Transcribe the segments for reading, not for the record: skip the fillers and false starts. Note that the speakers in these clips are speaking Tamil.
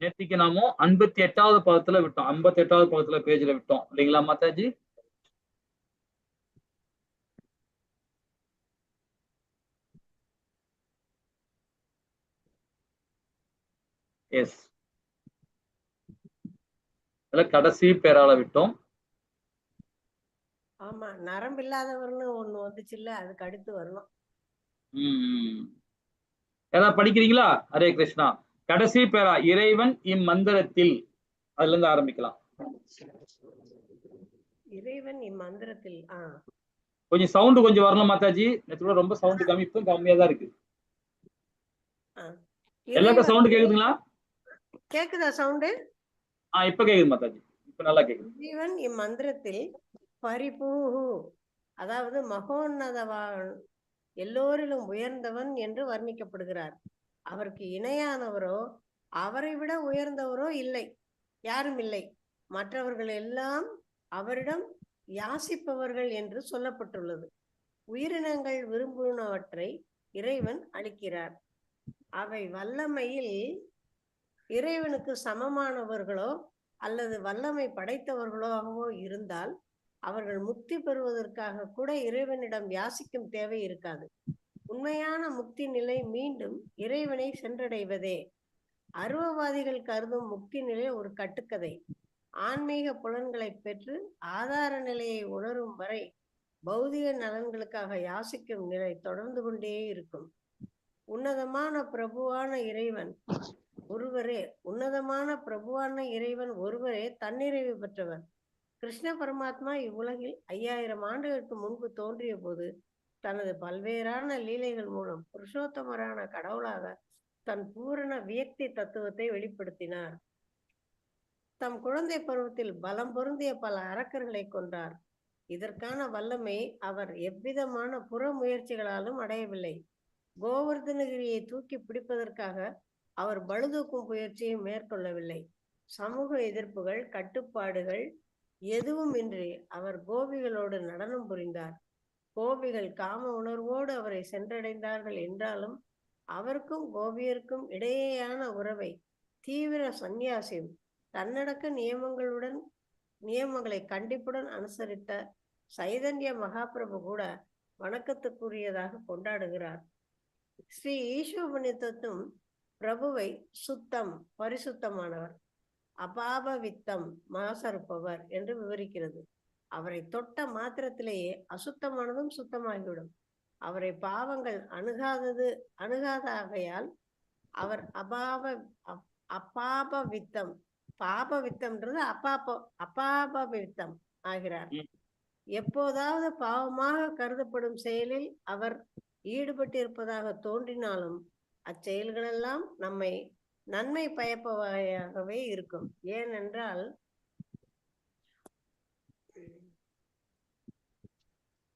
நேற்றுக்கு நாம 58வது பதத்துல விட்டோம். 58வது பதத்துல பேஜ்ல விட்டோம் இல்லைங்களா மாதாஜி? எஸ், அதுல கடைசி பேரால விட்டோம். ஆமா, நரம்பு இல்லாதவர்னு ஒண்ணு வந்துச்சுல்ல, அதுக்கு அடுத்து வரணும். ஏதாவது படிக்கிறீங்களா? ஹரே கிருஷ்ணா. கடைசி பேரா இறைவன் இம்மந்திரத்தில், அதுல இருந்து ஆரம்பிக்கலாம். இறைவன் இம்மந்திரத்தில். கொஞ்சம் சவுண்ட் கொஞ்சம் வரணும் மாதாஜி. நேற்று ரொம்ப சவுண்ட் கம்மி, இப்போ கம்மியா தான் இருக்கு. எல்லாருக்கும் சவுண்ட் கேக்குதுங்களா? கேக்குதா சவுண்ட்? இப்ப கேக்குது மாதாஜி, இப்ப நல்லா கேக்குது. இறைவன் இம்மந்திரத்தில் பரிபூஹு, அதாவது மகோன்னதவான், எல்லோரிலும் உயர்ந்தவன் என்று வர்ணிக்கப்படுகிறார். அவருக்கு இணையானவரோ அவரை விட உயர்ந்தவரோ இல்லை, யாரும் இல்லை. மற்றவர்கள் எல்லாம் அவரிடம் யாசிப்பவர்கள் என்று சொல்லப்பட்டுள்ளது. உயிரினங்கள் விரும்புவனவற்றை இறைவன் அளிக்கிறார். அவை வல்லமையில் இறைவனுக்கு சமமானவர்களோ அல்லது வல்லமை படைத்தவர்களாகவோ இருந்தால் அவர்கள் முக்தி பெறுவதற்காக கூட இறைவனிடம் யாசிக்கும் தேவை இருக்காது. உண்மையான முக்தி நிலை மீண்டும் இறைவனை சென்றடைவதே. அருவவாதிகள் கருதும் முக்தி நிலை ஒரு கட்டுக்கதை. ஆன்மீக புலன்களை பெற்று ஆதார நிலையை உணரும் வரை பௌதிக நலன்களுக்காக யாசிக்கும் நிலை தொடர்ந்து கொண்டே இருக்கும். உன்னதமான பிரபுவான இறைவன் ஒருவரே தன்னிறைவு பெற்றவர். கிருஷ்ண பரமாத்மா இவ்வுலகில் 5000 ஆண்டுகளுக்கு முன்பு தோன்றிய போது தனது பல்வேறான லீலைகள் மூலம் புருஷோத்தமரான கடவுளாக தன் பூரண வியக்தி தத்துவத்தை வெளிப்படுத்தினார். தம் குழந்தை பருவத்தில் பலம் பொருந்திய பல அரக்கர்களை கொன்றார். இதற்கான வல்லமை அவர் எவ்விதமான புற முயற்சிகளாலும் அடையவில்லை. கோவர்தனகிரியை தூக்கி பிடிப்பதற்காக அவர் பளுதூக்கும் முயற்சியை மேற்கொள்ளவில்லை. சமூக எதிர்ப்புகள், கட்டுப்பாடுகள் எதுவும் இன்றி அவர் கோபிகளோடு நடனம் புரிந்தார். கோபிகள் காம உணர்வோடு அவரை சென்றடைந்தார்கள் என்றாலும் அவருக்கும் கோபியருக்கும் இடையேயான உறவை தீவிர சந்நியாசியும் தன்னடக்க நியமங்களை கண்டிப்புடன் அனுசரித்த சைதன்ய மகாபிரபு கூட வணக்கத்துக்குரியதாக கொண்டாடுகிறார். ஸ்ரீ ஈஸ்வபனிதத்தும் பிரபுவை சுத்தம், பரிசுத்தமானவர், அபாபவித்தம், மாசறுப்பவர் என்று விவரிக்கிறது. அவரை தொட்ட மாத்திரத்திலேயே அசுத்தமானதும் சுத்தமாகிவிடும். அவரை பாவங்கள் அணுகாதாகையால் அவர் அபாபவித்தம், பாபவித்தம்ன்றது அபாபவித்தம் ஆகிறார். எப்போதாவது பாவமாக கருதப்படும் செயலில் அவர் ஈடுபட்டிருப்பதாக தோன்றினாலும் அச்செயல்களெல்லாம் நம்மை நன்மை பயப்பவையாகவே இருக்கும். ஏனென்றால்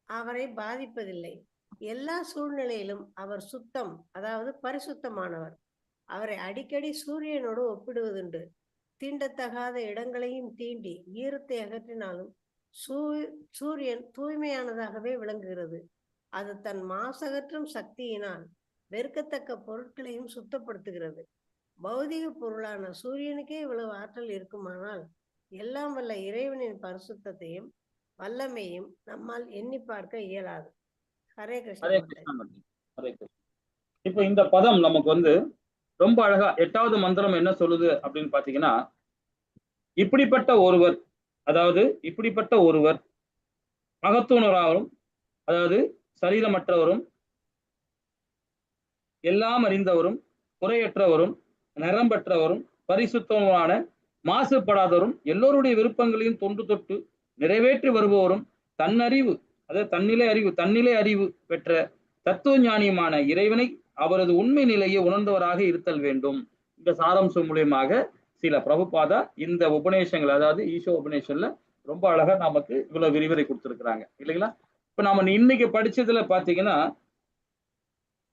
அவரை பாதிப்பதில்லை. எல்லா சூழ்நிலையிலும் அவர் சுத்தம், அதாவது பரிசுத்தமானவர். அவரை அடிக்கடி சூரியனோடு ஒப்பிடுவதுண்டு. தீண்டத்தகாத இடங்களையும் தீண்டி ஈரத்தை அகற்றினாலும் சூரியன் தூய்மையானதாகவே விளங்குகிறது. அது தன் மாசகற்றும் சக்தியினால் வெறுக்கத்தக்க பொருட்களையும் சுத்தப்படுத்துகிறது. பௌதிக பொருளான சூரியனுக்கே இவ்வளவு ஆற்றல் இருக்குமானால் எல்லாம் வல்ல இறைவனின் பரிசுத்தையும் வல்லமையும் நம்மால் எண்ணி பார்க்க இயலாது. ஹரே கிருஷ்ணா. இப்ப இந்த பதம் நமக்கு ரொம்ப அழகா 8வது மந்திரம் என்ன சொல்லுது அப்படின்னு பாத்தீங்கன்னா, இப்படிப்பட்ட ஒருவர் மகத்துவராகவும், அதாவது சரீரமற்றவரும், எல்லாம் அறிந்தவரும், குறையற்றவரும், நிறம்பற்றவரும், பரிசுத்தமான, மாசுபடாதவரும், எல்லோருடைய விருப்பங்களையும் தொன்று தொட்டு நிறைவேற்றி வருபவரும், தன்னிலை அறிவு பெற்ற தத்துவ ஞானியுமான இறைவனை அவரது உண்மை நிலையை உணர்ந்தவராக இருத்தல் வேண்டும். இந்த சாராம்சம் மூலியமாக சில பிரபுபாதா இந்த உபநேசங்கள், அதாவது ஈஷோ உபநேசன்ல ரொம்ப அழகா நமக்கு இவ்வளவு விரிவுரை கொடுத்திருக்கிறாங்க இல்லைங்களா? இப்ப நாம இன்னைக்கு படிச்சதுல பாத்தீங்கன்னா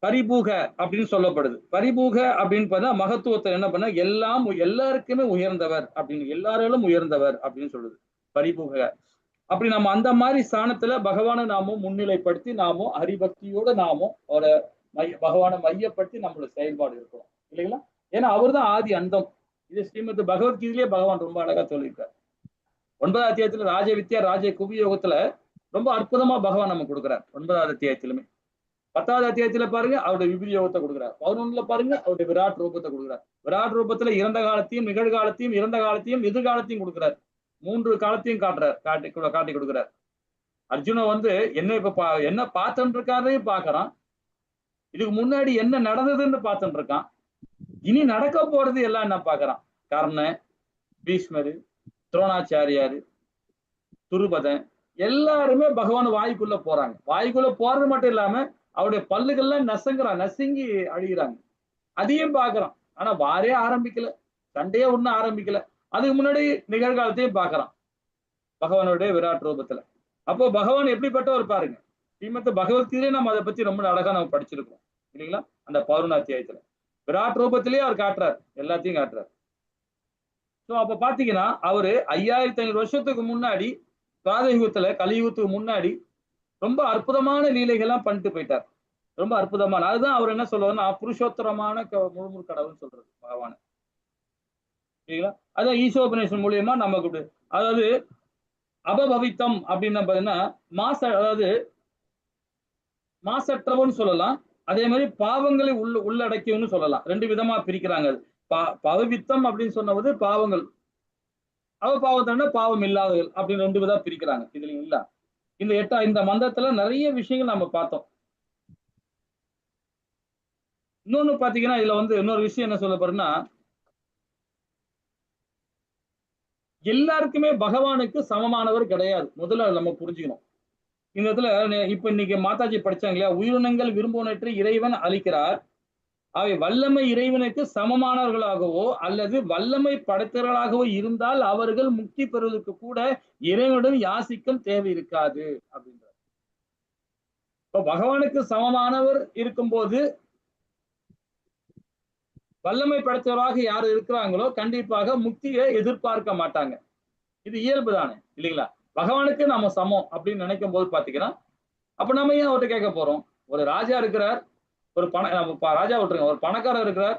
பரிபூக அப்படின்னு சொல்லப்படுது. பரிபூக அப்படின்னு பார்த்தா மகத்துவத்தை என்ன பண்ண எல்லாம் எல்லாருக்குமே உயர்ந்தவர் அப்படின்னு, எல்லாராலும் உயர்ந்தவர் அப்படின்னு சொல்லுது பரிபூக. அப்படி நம்ம அந்த மாதிரி ஸ்தானத்துல பகவானை நாமும் முன்னிலைப்படுத்தி நாமும் ஹரிபக்தியோட நாமும் ஒரு பகவானை மையப்படுத்தி நம்மளோட செயல்பாடு இருக்கணும் இல்லைங்களா? ஏன்னா அவர் தான் ஆதி அந்தம். இது ஸ்ரீமத் பகவத்கீதையிலேயே பகவான் ரொம்ப அழகா சொல்லியிருக்காரு. 9வது அத்தியாயத்துல ராஜ வித்யா ராஜ குவியோகத்துல ரொம்ப அற்புதமா பகவான் நம்ம கொடுக்குறார். 9வது அத்தியாயத்திலுமே 10வது அத்தியாயத்துல பாருங்க அவருடைய விபூதி யோகத்தை கொடுக்குறார். 11ல பாருங்க அவருடைய விராட் ரூபத்தை கொடுக்குறார். விராட் ரூபத்துல இறந்த காலத்தையும் நிகழ்காலத்தையும் இறந்த காலத்தையும் எதிர்காலத்தையும் கொடுக்குறார். 3 காலத்தையும் காட்டி கொடுக்குறார். அர்ஜுன வந்து என்ன இப்ப என்ன பார்த்துட்டு இருக்காரையும் பாக்குறான், இதுக்கு முன்னாடி என்ன நடந்ததுன்னு பார்த்துட்டு இருக்கான், இனி நடக்க போறது எல்லாம் என்ன பாக்குறான். கர்ணன், பீஷ்மரு, துரோணாச்சாரியாரு, துருபதன் எல்லாருமே பகவான் வாய்க்குள்ள போறாங்க. வாய்க்குள்ள போறது மட்டும் இல்லாம அவருடைய பல்லுகள்லாம் நசுங்கி அழிகிறாங்க. அதையும் பாக்குறான். ஆனா வாரே ஆரம்பிக்கல, சண்டையே ஒண்ணும் ஆரம்பிக்கல. அதுக்கு முன்னாடி நிகழ்காலத்தையும் பாக்குறான் பகவானுடைய விராட் ரூபத்துல. அப்போ பகவான் எப்படிப்பட்டவர் பாருங்க. ஸ்ரீமத் பகவத்கீதையிலே நம்ம அதை பத்தி ரொம்ப அழகா நம்ம படிச்சிருக்கோம் இல்லைங்களா? அந்த 11 அத்தியாயத்துல விராட் ரூபத்திலேயே அவர் காட்டுறார், எல்லாத்தையும் காட்டுறார். ஸோ அப்ப பாத்தீங்கன்னா அவரு 5500 வருஷத்துக்கு முன்னாடி காதயுகத்துல கலியுகத்துக்கு முன்னாடி ரொம்ப அற்புதமான லீலைகள்லாம் பண்ணிட்டு போயிட்டார். ரொம்ப அற்புதமான, அதுதான் அவர் என்ன சொல்லுவாருன்னா புருஷோத்தரமான முழுமுழு கடவுள்னு சொல்றது பகவான் சரிங்களா? அதான் ஈசோபனேஷன் மூலியமா நமக்கு அதாவது அபபவித்தம் அப்படின்னு பாத்தீங்கன்னா அதாவது மாசற்றவன்னு சொல்லலாம். அதே மாதிரி பாவங்களை உள்ளடக்கியவன்னு சொல்லலாம். 2 விதமா பிரிக்கிறாங்க. அது பவித்தம் அப்படின்னு சொன்னது பாவங்கள், பாவத்தான பாவம் இல்லாதவர்கள் அப்படின்னு 2 விதம் பிரிக்கிறாங்க. இதுல இல்ல இந்த மந்திரத்துல நிறைய விஷயங்கள் நம்ம பார்த்தோம். இன்னொன்னு பாத்தீங்கன்னா இதுல வந்து இன்னொரு விஷயம் என்ன சொல்ல போறேன்னா, எல்லாருக்குமே பகவானுக்கு சமமானவர் கிடையாது. முதல்ல நம்ம புரிஞ்சுக்கணும். இந்த இடத்துல இப்ப இன்னைக்கு மாதாஜி படிச்சாங்க இல்லையா, உயிரினங்கள் விரும்புவனற்றை இறைவன் அளிக்கிறார், அவை வல்லமை இறைவனுக்கு சமமானவர்களாகவோ அல்லது வல்லமை படைத்தவர்களாகவோ இருந்தால் அவர்கள் முக்தி பெறுவதற்கு கூட இறைவனுடன் யாசிக்கும் தேவை இருக்காது அப்படின்றார். இப்ப பகவானுக்கு சமமானவர் இருக்கும்போது வல்லமை படைத்தவராக யார் இருக்கிறாங்களோ கண்டிப்பாக முக்தியை எதிர்பார்க்க மாட்டாங்க. இது இயல்பு தானே இல்லைங்களா? பகவானுக்கு நம்ம சமம் அப்படின்னு நினைக்கும் போது பாத்தீங்கன்னா அப்ப நம்ம ஏன் அவர்கிட்ட கேட்க போறோம்? ஒரு ராஜா இருக்கிறார், ஒரு ராஜா விட்டுருங்க, ஒரு பணக்காரர் இருக்கிறார்,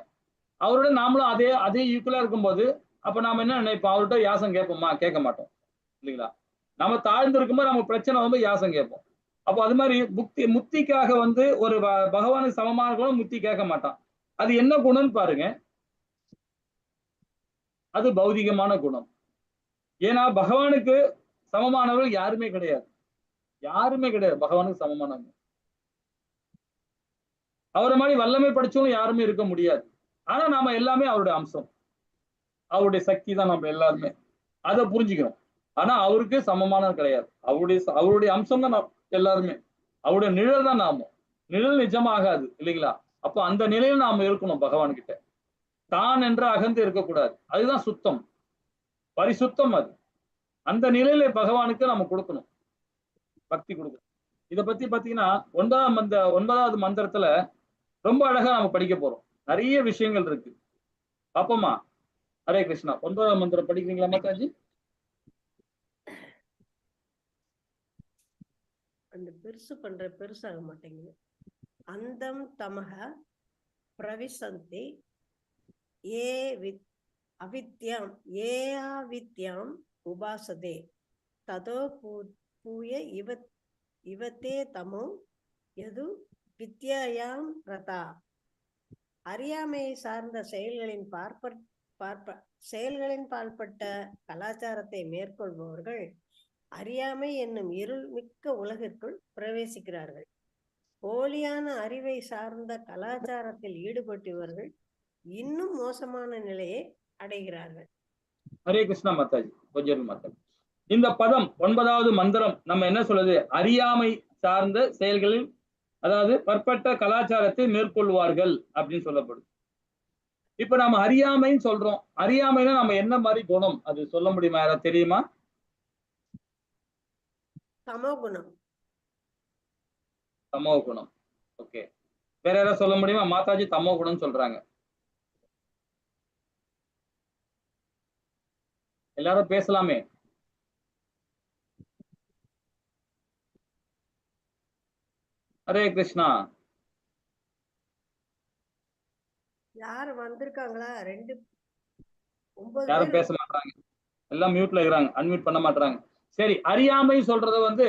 அவரோட நாமளும் அதே ஈக்குவலா இருக்கும்போது அப்ப நாம என்ன நினைப்போம்? அவர்கிட்ட யாசம் கேட்போமா? கேட்க மாட்டோம் இல்லைங்களா? நம்ம தாழ்ந்து இருக்கும்போது நம்ம பிரச்சனை வந்து யாசம் கேட்போம். அப்போ அது மாதிரி முக்திக்காக வந்து ஒரு பகவானுக்கு சமமான கூட முக்தி கேட்க மாட்டான். அது என்ன குணம்னு பாருங்க, அது பௌதிகமான குணம். ஏன்னா பகவானுக்கு சமமானவர்கள் யாருமே கிடையாது, யாருமே கிடையாது பகவானுக்கு சமமானவங்க. அவரை மாதிரி வல்லமை படிச்சவங்க யாருமே இருக்க முடியாது. ஆனா நாம எல்லாமே அவருடைய அம்சம், அவருடைய சக்தி தான் நம்ம எல்லாருமே, அதை புரிஞ்சுக்கணும். ஆனா அவருக்கு சமமானது கிடையாது. அவருடைய அம்சம் தான் எல்லாருமே, அவருடைய நிழல் தான் நாம. நிழல் நிஜமாகாது இல்லைங்களா? அப்போ அந்த நிலையில் நாம இருக்கணும் பகவான் கிட்ட. தான் என்ற அகந்து இருக்கக்கூடாது. அதுதான் சுத்தம், பரிசுத்தம். அது அந்த நிலையில பகவானுக்கு நம்ம கொடுக்கணும், பக்தி கொடுக்கணும். இதை பத்தி பாத்தீங்கன்னா 9வது மந்திரத்துல ரொம்ப அழகா நம்ம படிக்க போறோம். நிறைய விஷயங்கள் இருக்கு. பாப்போமா? ஹரே கிருஷ்ணா. 9வது மந்திரம் படிக்கிறீங்களா மாதாஜி? அந்த பெருசாக மாட்டேங்குது. அந்தம் தமக பிரவிசந்தி ஏ அவித்யாம் உபாசதே ததோ பூய இவத்தே தமோ எது வித்யாயாம் ரதா. அறியாமையை சார்ந்த செயல்களின் பால்பட்ட கலாச்சாரத்தை மேற்கொள்பவர்கள் அறியாமை என்னும் இருள் மிக்க உலகிற்குள் பிரவேசிக்கிறார்கள். போலியான அறிவை சார்ந்த கலாச்சாரத்தில் ஈடுபட்டவர்கள் இன்னும் மோசமான நிலையை அடைகிறார்கள். ஹரே கிருஷ்ணா மாதாஜி. கொஞ்சம் மாதாஜி, இந்த பதம் 9வது மந்திரம் நம்ம என்ன சொல்லுது? அறியாமை சார்ந்த செயல்களில், அதாவது பற்பட்ட கலாச்சாரத்தை மேற்கொள்வார்கள் அப்படின்னு சொல்லப்படுது. இப்ப நம்ம அறியாமைன்னு சொல்றோம். அறியாமைன்னா நம்ம என்ன மாதிரி குணம் அது சொல்ல முடியுமா? யாராவது தெரியுமா? தமோ குணம். தமோ குணம். ஓகே. வேற யாராவது சொல்ல முடியுமா? மாதாஜி தமோ குணம் சொல்றாங்க. எல்லாரும் பேசலாமே. ஹரே கிருஷ்ணா. யாரு வந்திருக்காங்களா? 9 யாரும் பேர். பேச மாட்டாங்க, எல்லாம் மியூட்ல இருக்கிறாங்க, அன்மியூட் பண்ண மாட்டாங்க. சரி, அறியாமை சொல்றது வந்து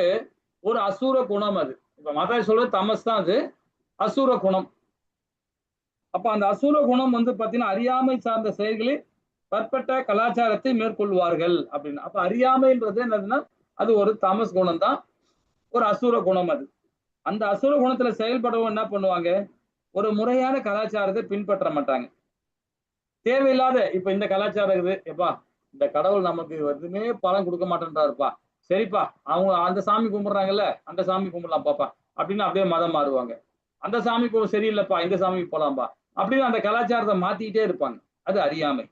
ஒரு அசூர குணம். அது இப்ப மாதாஜி சொல்றது தமஸ் தான், அது அசூர குணம். அப்ப அந்த அசூர குணம் வந்து பாத்தீங்கன்னா அறியாமை சார்ந்த செயல்களில் பற்பட்ட கலாச்சாரத்தை மேற்கொள்வார்கள் அப்படின்னு. அப்ப அறியாமைன்றது என்னதுன்னா அது ஒரு தமஸ் குணம் தான், ஒரு அசூர குணம். அது அந்த அசுர குணத்துல செயல்படவும் என்ன பண்ணுவாங்க, ஒரு முறையான கலாச்சாரத்தை பின்பற்ற மாட்டாங்க. தேவையில்லாத இப்ப இந்த கலாச்சாரம் இருக்குது, எப்பா இந்த கடவுள் நமக்கு எதுவுமே பலன் கொடுக்க மாட்டேன்றாருப்பா, சரிப்பா அவங்க அந்த சாமி கும்பிடுறாங்கல்ல அந்த சாமி கும்பிடலாம் பாப்பா அப்படின்னு அப்படியே மதம் மாறுவாங்க. அந்த சாமி சரியில்லைப்பா இந்த சாமிக்கு போலாம்பா அப்படின்னு அந்த கலாச்சாரத்தை மாத்திக்கிட்டே இருப்பாங்க. அது அறியாமை,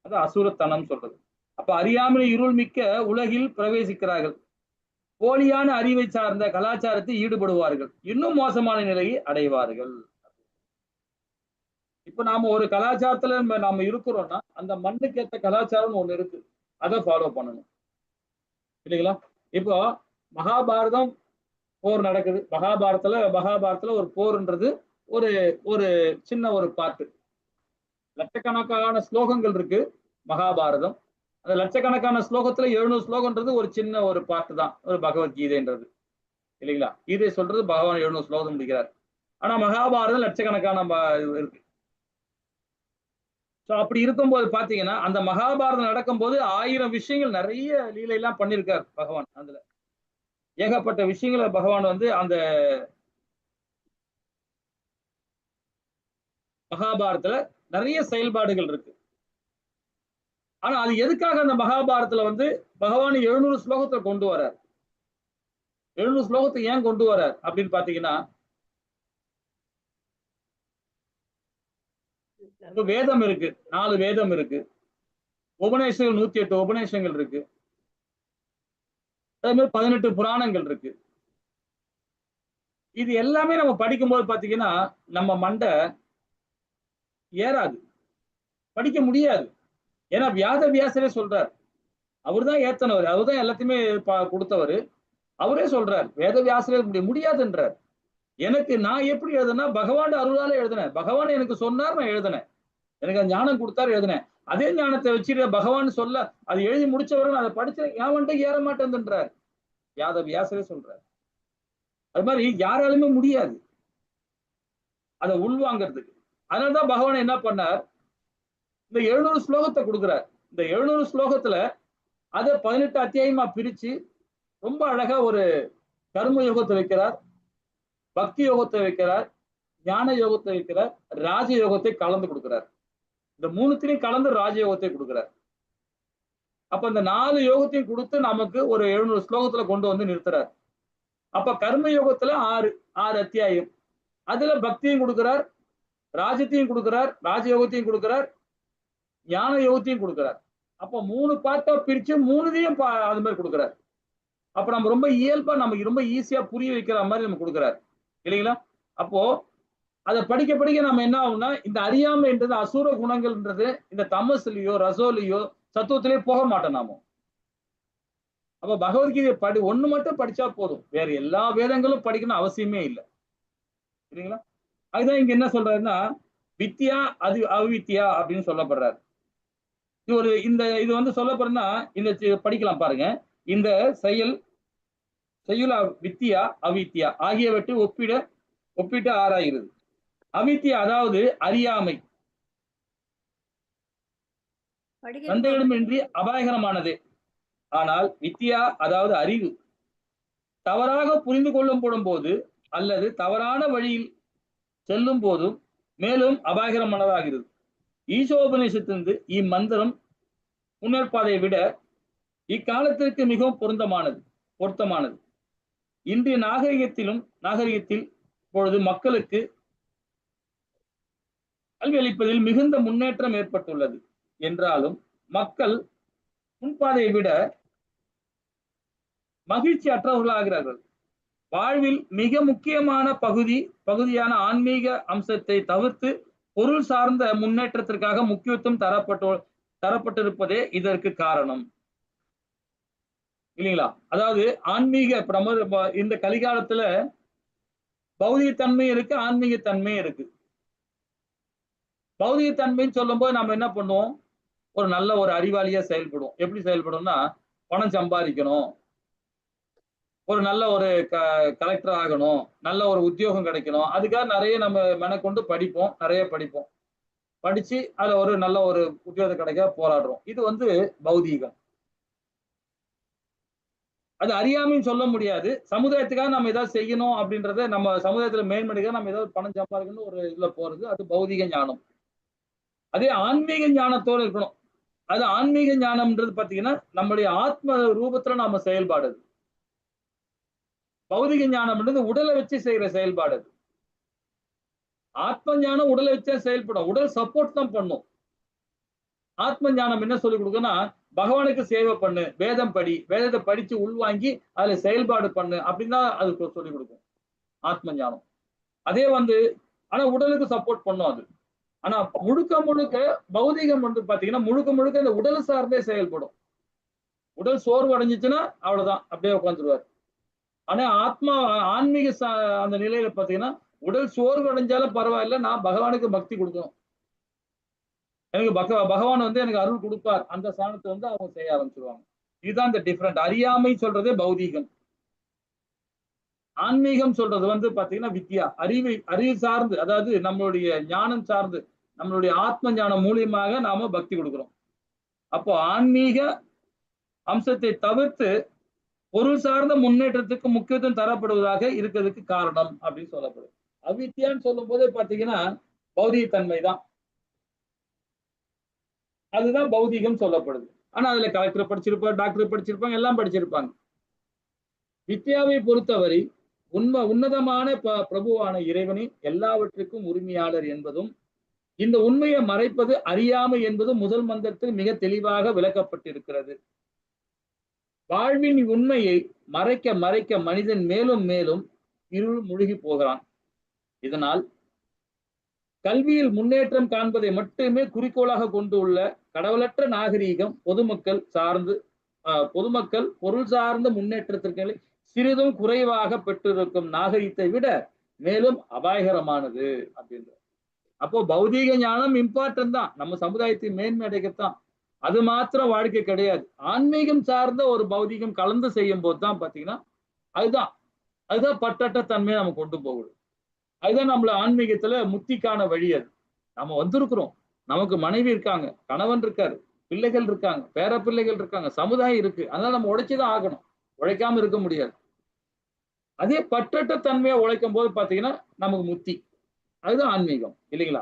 அது அசுரத்தனம் சொல்றது. அப்ப அறியாமை இருள் மிக்க உலகில் பிரவேசிக்கிறார்கள், போலியான அறிவை சார்ந்த கலாச்சாரத்தில் ஈடுபடுவார்கள், இன்னும் மோசமான நிலையை அடைவார்கள். இப்ப நாம ஒரு கலாச்சாரத்துல நாம இருக்கிறோம்னா அந்த மண்ணுக்கு ஏற்ற கலாச்சாரம் ஒண்ணு இருக்கு, அதை ஃபாலோ பண்ணணும் இல்லைங்களா? இப்போ மகாபாரதம் போர் நடக்குது, மகாபாரதத்துல ஒரு போர்ன்றது ஒரு ஒரு சின்ன ஒரு பாட்டு. லட்சக்கணக்கான ஸ்லோகங்கள் இருக்கு மகாபாரதம். அந்த லட்சக்கணக்கான ஸ்லோகத்துல 700 ஸ்லோகம்ன்றது ஒரு சின்ன ஒரு பாட்டு தான், ஒரு பகவத்கீதைன்றது இல்லைங்களா? கீதை சொல்றது பகவான் 700 ஸ்லோகம் முடிக்கிறார். ஆனா மகாபாரதம் லட்சக்கணக்கான இருக்கு. சோ அப்படி இருக்கும்போது பாத்தீங்கன்னா அந்த மகாபாரதம் நடக்கும்போது 1000 விஷயங்கள் நிறைய லீலை எல்லாம் பண்ணிருக்காரு பகவான். அதுல ஏகப்பட்ட விஷயங்களை பகவான் வந்து அந்த மகாபாரதத்துல நிறைய செயல்பாடுகள் இருக்கு. ஆனா அது எதுக்காக அந்த மகாபாரதத்துல வந்து பகவான் 700 ஸ்லோகத்தை கொண்டு வரார்? 700 ஸ்லோகத்தை ஏன் கொண்டு வரார் அப்படின்னு பாத்தீங்கன்னா, வேதம் இருக்கு, 4 வேதம் இருக்கு, உபநேசங்கள் 108 உபநேசங்கள் இருக்கு, அதே மாதிரி 18 புராணங்கள் இருக்கு. இது எல்லாமே நம்ம படிக்கும்போது பாத்தீங்கன்னா நம்ம மண்டை ஏறாது, படிக்க முடியாது. ஏன்னா வியாத வியாசரே சொல்றார், அவர்தான் ஏத்தனவர், அவர்தான் எல்லாத்தையுமே கொடுத்தவர். அவரே சொல்றார் வேத வியாசரே முடியாதுன்றார். எனக்கு நான் எப்படி எழுதுனா பகவான் அருளால எழுதினேன், பகவான் எனக்கு சொன்னார் நான் எழுதினேன், எனக்கு ஞானம் கொடுத்தாரு எழுதினேன். அதே ஞானத்தை வச்சுட்டு பகவான் சொல்ல அது எழுதி முடிச்சவரை அதை படிச்ச ஏன் ஏற மாட்டேன்ன்றார் வியாத வியாசரே சொல்றார். அது மாதிரி யாராலுமே முடியாது அதை உள்வாங்கிறதுக்கு. அதனாலதான் பகவான் என்ன பண்ணார், இந்த 700 ஸ்லோகத்தை கொடுக்கிறார். இந்த 700 ஸ்லோகத்துல அதை 18 அத்தியாயமா பிரிச்சு ரொம்ப அழகா ஒரு கர்ம யோகத்தை வைக்கிறார், பக்தி யோகத்தை வைக்கிறார், ஞான யோகத்தை வைக்கிறார், ராஜ யோகத்தை கலந்து கொடுக்கிறார். இந்த மூணுத்திலையும் கலந்து ராஜயோகத்தை கொடுக்கிறார். அப்ப இந்த 4 யோகத்தையும் கொடுத்து நமக்கு ஒரு 700 ஸ்லோகத்துல கொண்டு வந்து நிறுத்துறார். அப்ப கர்ம யோகத்துல 6 அத்தியாயம், அதுல பக்தியும் கொடுக்கிறார், ராஜத்தையும் கொடுக்கிறார், ராஜயோகத்தையும் கொடுக்கிறார், ஞான யோகத்தையும் கொடுக்கிறார். அப்ப 3 பார்ட்டா பிரிச்சு 3தையும் அது மாதிரி கொடுக்கிறார். அப்ப நம்ம ரொம்ப இயல்பா நமக்கு ரொம்ப ஈஸியா புரிய வைக்கிற மாதிரி நம்ம கொடுக்கிறார் இல்லைங்களா? அப்போ அதை படிக்க படிக்க நம்ம என்ன ஆகும்னா இந்த அறியாமைன்றது அசூர குணங்கள்ன்றது இந்த தமசுலயோ ரசோலையோ சத்துவத்திலேயோ போக மாட்டோம் நாம. அப்ப பகவத்கீதை ஒண்ணு மட்டும் படிச்சா போதும், வேற எல்லா வேதங்களும் படிக்கணும் அவசியமே இல்லை சரிங்களா? அதுதான் இங்க என்ன சொல்றாருன்னா வித்யா அது அவித்யா அப்படின்னு சொல்லப்படுறாரு. இது வந்து சொல்லப்படுறதுன்னா இந்த படிக்கலாம் பாருங்க. இந்த செயல் வித்யா அவித்யா ஆகியவற்றை ஒப்பிட்டு ஆராய்கிறது. அவித்யா அதாவது அறியாமை, சந்தேகமின்றி அபாயகரமானது. ஆனால் வித்யா அதாவது அறிவு தவறாக புரிந்து கொள்ளப்படும் போது அல்லது தவறான வழியில் செல்லும் போதும் மேலும் அபாயகரமானதாகிறது. ஈசோபநிஷத்திலிருந்து இம்மந்திரம் முன்னேற்பாதை விட இக்காலத்திற்கு மிகவும் பொருத்தமானது. இன்றைய நாகரிகத்தில் இப்பொழுது மக்களுக்கு கல்வி அளிப்பதில் மிகுந்த முன்னேற்றம் ஏற்பட்டுள்ளது என்றாலும் மக்கள் முன்பாதையை விட மகிழ்ச்சி அற்றவர்களாகிறார்கள். வாழ்வில் மிக முக்கியமான பகுதியான ஆன்மீக அம்சத்தை தவிர்த்து பொருள் சார்ந்த முன்னேற்றத்திற்காக முக்கியத்துவம் தரப்பட்டிருப்பதே இதற்கு காரணம் இல்லைங்களா? அதாவது ஆன்மீக இந்த கலிகாலத்துல பௌதிக தன்மை இருக்கு, ஆன்மீக தன்மை இருக்கு. பௌதிக தன்மைன்னு சொல்லும் போது நம்ம என்ன பண்ணுவோம்? ஒரு நல்ல ஒரு அறிவாளியா செயல்படும். எப்படி செயல்படும்னா, பணம் சம்பாதிக்கணும், ஒரு நல்ல ஒரு கலெக்டர் ஆகணும், நல்ல ஒரு உத்தியோகம் கிடைக்கணும், அதுக்காக நிறைய நம்ம மெனக்கொண்டு படிப்போம், நிறைய படிப்போம். படிச்சு அதுல ஒரு நல்ல ஒரு உத்தியோகம் கிடைக்க போராடுறோம். இது பௌதீகம். அது அறியாமைன்னு சொல்ல முடியாது. சமுதாயத்துக்காக நம்ம ஏதாவது செய்யணும் அப்படின்றத, நம்ம சமுதாயத்துல மேன்மடிக்காக நம்ம ஏதாவது பணம் சம்பாதிக்கணும் ஒரு இதுல போறது, அது பௌதிக ஞானம். அதே ஆன்மீக ஞானத்தோடு இருக்கணும். அது ஆன்மீக ஞானம்ன்றது பாத்தீங்கன்னா நம்முடைய ஆத்ம ரூபத்துல நாம செயல்பாடு. பௌதிக ஞானம்ன்றது உடலை வச்சு செய்யற செயல்பாடு. ஆத்ம ஞானம் உடலை வச்சா செயல்படும், உடல் சப்போர்ட் தான் பண்ணும். ஆத்ம ஞானம் என்ன சொல்லிக் கொடுக்குன்னா, பகவானுக்கு சேவை பண்ணு, வேதம் படி, வேதத்தை படிச்சு உள்வாங்கி அதுல செயல்பாடு பண்ணு அப்படின்னு தான் அது சொல்லிக் கொடுக்கும் ஆத்ம ஞானம். அதே ஆனா உடலுக்கு சப்போர்ட் பண்ணும் அது. ஆனா முழுக்க பௌதிகம் பாத்தீங்கன்னா முழுக்க இந்த உடல் சார்ந்தே செயல்படும். உடல் சோர்வு அடைஞ்சிச்சுன்னா அவ்வளவுதான், அப்படியே உட்காந்துருவாரு. ஆனா ஆன்மீக அந்த நிலையில பாத்தீங்கன்னா உடல் சோர்வு அடைஞ்சாலும் பரவாயில்ல, நான் பகவானுக்கு பக்தி கொடுக்கணும், எனக்கு பகவான் எனக்கு அருள் கொடுப்பார், அந்த ஸ்தானத்தை அவங்க செய்ய ஆரம்பிச்சிருவாங்க. இதுதான் இந்த டிஃபரெண்ட். அறியாமை சொல்றதே பௌதீகம். ஆன்மீகம் சொல்றது பாத்தீங்கன்னா வித்யா, அறிவு சார்ந்து, அதாவது நம்மளுடைய ஞானம் சார்ந்து, நம்மளுடைய ஆத்ம ஞானம் மூலியமாக நாம பக்தி கொடுக்கிறோம். அப்போ ஆன்மீக அம்சத்தை தவிர்த்து பொருள் சார்ந்த முன்னேற்றத்துக்கு முக்கியத்துவம் தரப்படுவதாக இருக்கிறதுக்கு காரணம் அப்படின்னு சொல்லப்படுது. அவித்யான்னு சொல்லும் போதே பாத்தீங்கன்னா பௌதிக தன்மை தான், அதுதான் பௌதிகம் சொல்லப்படுது. ஆனா அதுல கலெக்டர் படிச்சிருப்பாங்க, டாக்டர் படிச்சிருப்பாங்க, எல்லாம் படிச்சிருப்பாங்க. வித்யாவை பொறுத்தவரை உன்னதமான பிரபுவான இறைவனை எல்லாவற்றுக்கும் உரிமையாளர் என்பதும், இந்த உண்மையை மறைப்பது அறியாமை என்பதும் முதல் மந்திரத்தில் மிக தெளிவாக விளக்கப்பட்டிருக்கிறது. வாழ்வின் உண்மையை மறைக்க மனிதன் மேலும் மேலும் இருள் முழுகி போகிறான். இதனால் கல்வியில் முன்னேற்றம் காண்பதை மட்டுமே குறிக்கோளாக கொண்டுள்ள கடவுளற்ற நாகரீகம் பொதுமக்கள் பொருள் சார்ந்த முன்னேற்றத்திற்கு சிறிதும் குறைவாக பெற்றிருக்கும் நாகரிகத்தை விட மேலும் அபாயகரமானது அப்படின்ற. அப்போ பௌதீக ஞானம் இம்பார்ட்டன்ட் தான், நம்ம சமுதாயத்தை மேன்மை அடைக்கத்தான். அது மாத்திரம் வாழ்க்கை கிடையாது. ஆன்மீகம் சார்ந்த ஒரு பௌதீகம் கலந்து செய்யும் போது தான் பாத்தீங்கன்னா அதுதான் பற்றற்ற தன்மையை நம்ம கொண்டு போகுது. அதுதான் நம்மள ஆன்மீகத்துல முத்திக்கான வழி. அது நம்ம வந்திருக்கிறோம், நமக்கு மனைவி இருக்காங்க, கணவன் இருக்காரு, பிள்ளைகள் இருக்காங்க, பேர பிள்ளைகள் இருக்காங்க, சமுதாயம் இருக்கு. அதனால நம்ம உழைச்சுதான் ஆகணும், உழைக்காம இருக்க முடியாது. அதே பற்றற்ற தன்மையா உழைக்கும் போது பாத்தீங்கன்னா நமக்கு முத்தி. அதுதான் ஆன்மீகம் இல்லைங்களா?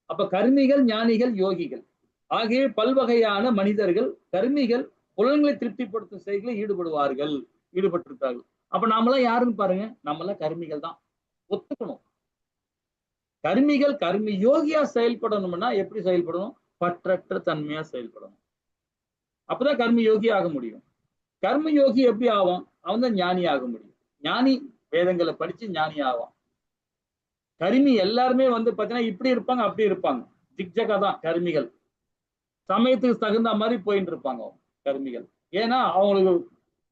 அப்ப கர்மிகள், ஞானிகள், யோகிகள் ஆகிய பல்வகையான மனிதர்கள், கர்மிகள் புலன்களை திருப்திப்படுத்தும் செயல்களில் ஈடுபட்டிருக்கார்கள். அப்ப நாமெல்லாம் யாருன்னு பாருங்க, நம்மளாம் கர்மிகள் தான், ஒத்துக்கணும். கர்மி யோகியா செயல்படணும்னா எப்படி செயல்படணும்? பற்றற்ற தன்மையா செயல்படணும். அப்பதான் கர்ம யோகி ஆக முடியும். கர்ம யோகி எப்படி ஆவான்? அவன் தான் ஞானி ஆக முடியும். ஞானி வேதங்களை படிச்சு ஞானி ஆவான். கர்மி எல்லாருமே பாத்தீங்கன்னா இப்படி இருப்பாங்க, அப்படி இருப்பாங்க, ஜிக்ஜகா தான் கர்மிகள். சமயத்துக்கு தகுந்த மாதிரி போயிட்டு இருப்பாங்க கர்மிகள். ஏன்னா அவங்களுக்கு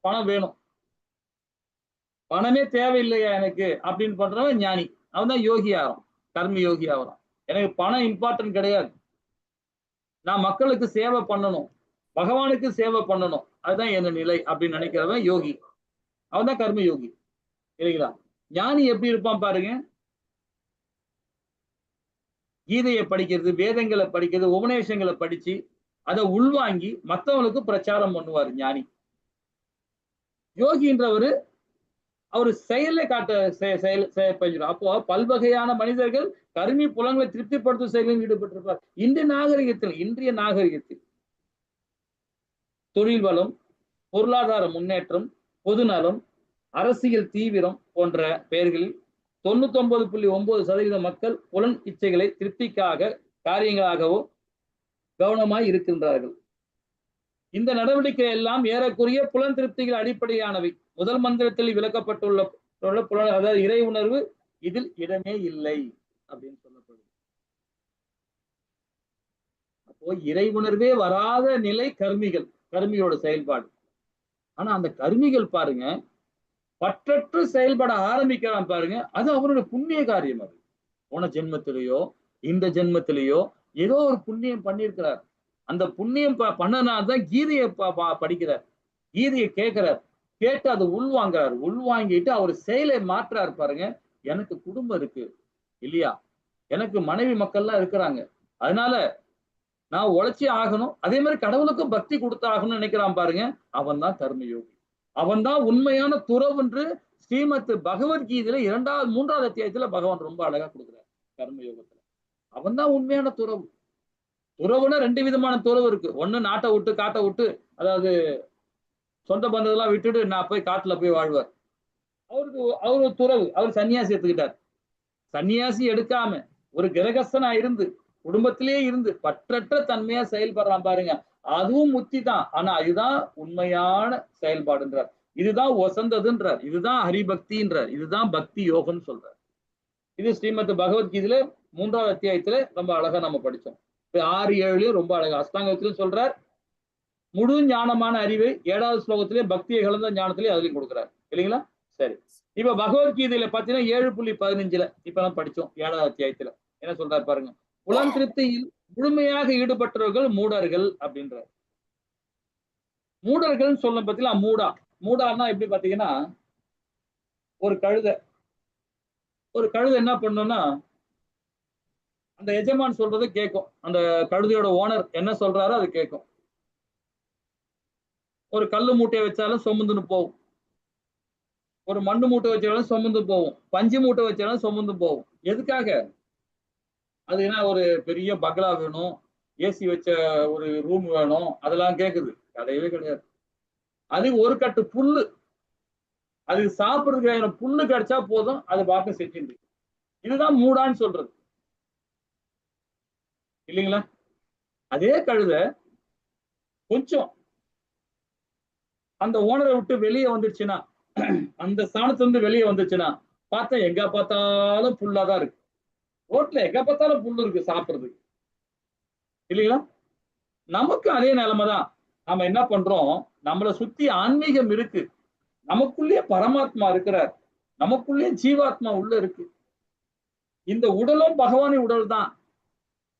பணம் வேணும், பணமே தேவையில்லையா எனக்கு அப்படின்னு பண்றவன் ஞானி, அவன் தான் யோகி ஆகிறான், கர்ம யோகி ஆகிறான். எனக்கு பணம் இம்பார்ட்டன்ட் கிடையாது, நான் மக்களுக்கு சேவை பண்ணணும், பகவானுக்கு சேவை பண்ணணும், அதுதான் என்ன நிலை அப்படின்னு நினைக்கிறவன் யோகி, அவன் தான் கர்ம யோகி இல்லைங்களா? ஞானி எப்படி இருப்பான் பாருங்க, கீதையை படிக்கிறது, வேதங்களை படிக்கிறது, உபநேசங்களை படிச்சு அதை உள்வாங்கி மற்றவங்களுக்கு பிரச்சாரம் பண்ணுவார் ஞானி. யோகின்றவரு அவரு செயலை செயல்படுறார். அப்போ பல்வகையான மனிதர்கள் கர்மி புலங்களை திருப்திப்படுத்தும் செயலில் ஈடுபட்டிருப்பார். இன்றைய நாகரிகத்தில் தொழில் வளம், பொருளாதார முன்னேற்றம், பொதுநலம், அரசியல் தீவிரம் போன்ற பெயர்களில் 99.9% மக்கள் புலன் இச்சைகளை திருப்திக்காக காரியங்களாகவோ கவனமாய் இருக்கின்றார்கள். இந்த நடவடிக்கை எல்லாம் ஏறக்குறைய புலன் திருப்திகள் அடிப்படையானவை. முதல் மந்திரத்தில் விளக்கப்பட்டுள்ள அதாவது இறை உணர்வு இதில் இடமே இல்லை அப்படின்னு சொல்லப்படுது. அப்போ இறை உணர்வே வராத நிலை கர்மிகள், கர்மியோட செயல்பாடு. ஆனா அந்த கர்மிகள் பாருங்க பற்றற்று செயல்பட ஆரம்பிக்கிறான் பாருங்க, அது அவருடைய புண்ணிய காரியம். அது போன ஜென்மத்திலேயோ இந்த ஜென்மத்திலேயோ ஏதோ ஒரு புண்ணியம் பண்ணியிருக்கிறார். அந்த புண்ணியம் பண்ணனால்தான் கீதையை படிக்கிறார், கீதையை கேட்கிறார், கேட்டு அதை உள்வாங்கிறார். உள்வாங்கிட்டு அவர் செயலை மாற்றாரு பாருங்க. எனக்கு குடும்பம் இருக்கு இல்லையா, எனக்கு மனைவி மக்கள்லாம் இருக்கிறாங்க, அதனால நான் உழைச்சி ஆகணும், அதே மாதிரி கடவுளுக்கும் பக்தி கொடுத்தாகணும்னு நினைக்கிறான் பாருங்க, அவன் தான் கர்மயோகி. அவன் தான் உண்மையான துறவு என்று ஸ்ரீமத் பகவத்கீதையில 3வது அத்தியாயத்துல பகவான் ரொம்ப அழகா கொடுக்குறார். கர்மயோகத்துல அவன் தான் உண்மையான துறவு. துறவுனா 2 விதமான துறவு இருக்கு. ஒண்ணு நாட்டை விட்டு காட்டை விட்டு, அதாவது சொந்த பந்தத்தெல்லாம் விட்டுட்டு நான் போய் காட்டுல போய் வாழ்வார். அவரு துறவு, அவர் சன்னியாசி எடுத்துக்கிட்டார். சன்னியாசி எடுக்காம ஒரு கிரகஸ்தனா இருந்து குடும்பத்திலே இருந்து பற்றற்ற தன்மையா செயல்படுறான் பாருங்க, அதுவும் முக்தி தான். ஆனா இதுதான் உண்மையான செயல்பாடுன்றார், இதுதான் வசந்ததுன்றார், இதுதான் ஹரிபக்தின்றார், இதுதான் பக்தி யோகம்னு சொல்றார். இது ஸ்ரீமத் பகவத்கீதையில 3வது அத்தியாயத்துல ரொம்ப அழகா நம்ம படிச்சோம். 6, 7 ரொம்ப அழகா அஷ்டாங்கத்திலும் சொல்றார். முழு ஞானமான அறிவை 7வது ஸ்லோகத்திலே பக்தியை கலந்த ஞானத்திலே அதுலயும் கொடுக்குறாரு இல்லைங்களா. சரி, இப்ப பகவத்கீதையில பாத்தீங்கன்னா 7.15 இப்ப நம்ம படிச்சோம் 7வது அத்தியாயத்துல என்ன சொல்றாரு பாருங்க. புலன் திருப்தியில் முழுமையாக ஈடுபட்டவர்கள் மூடர்கள் அப்படின்றார். மூடர்கள் சொல்ல பத்தில மூடான்னா எப்படி பாத்தீங்கன்னா, ஒரு கழுதை என்ன பண்ணும்னா அந்த எஜமான் சொல்றதை கேட்கும், அந்த கழுதையோட ஓனர் என்ன சொல்றாரோ அது கேட்கும். ஒரு கல்லு மூட்டையை வச்சாலும் சுமந்துன்னு போகும், ஒரு மண்ணு மூட்டை வச்சாலும் சுமந்து போகும், பஞ்சு மூட்டை வச்சாலும் சுமந்து போகும். எதுக்காக? அது என்ன ஒரு பெரிய பங்களா வேணும், ஏசி வச்ச ஒரு ரூம் வேணும், அதெல்லாம் கேக்குது? கிடையவே கிடையாது. அது ஒரு கட்டு புல்லு, அது சாப்பிடுறதுக்கு புல்லு கிடைச்சா போதும், அது பாக்க செஞ்சு. இதுதான் மூடான்னு சொல்றது இல்லைங்களா. அதே கழுதை கொஞ்சம் அந்த ஓனரை விட்டு வெளியே வந்துருச்சுன்னா, அந்த ஸ்தானத்துல இருந்து வெளியே வந்துச்சுன்னா பார்த்தா எங்க பார்த்தாலும் புல்லாதான் இருக்கு. ரோட்ல எங்க பார்த்தாலும் புல்லு இருக்கு சாப்பிடுறதுக்கு இல்லைங்களா. நமக்கு அதே நிலைமை தான். நம்ம என்ன பண்றோம், நம்மளை சுத்தி ஆன்மீகம் இருக்கு, நமக்குள்ளே பரமாத்மா இருக்கிறார், நமக்குள்ளே ஜீவாத்மா உள்ள இருக்கு, இந்த உடலும் பகவானின் உடல் தான்.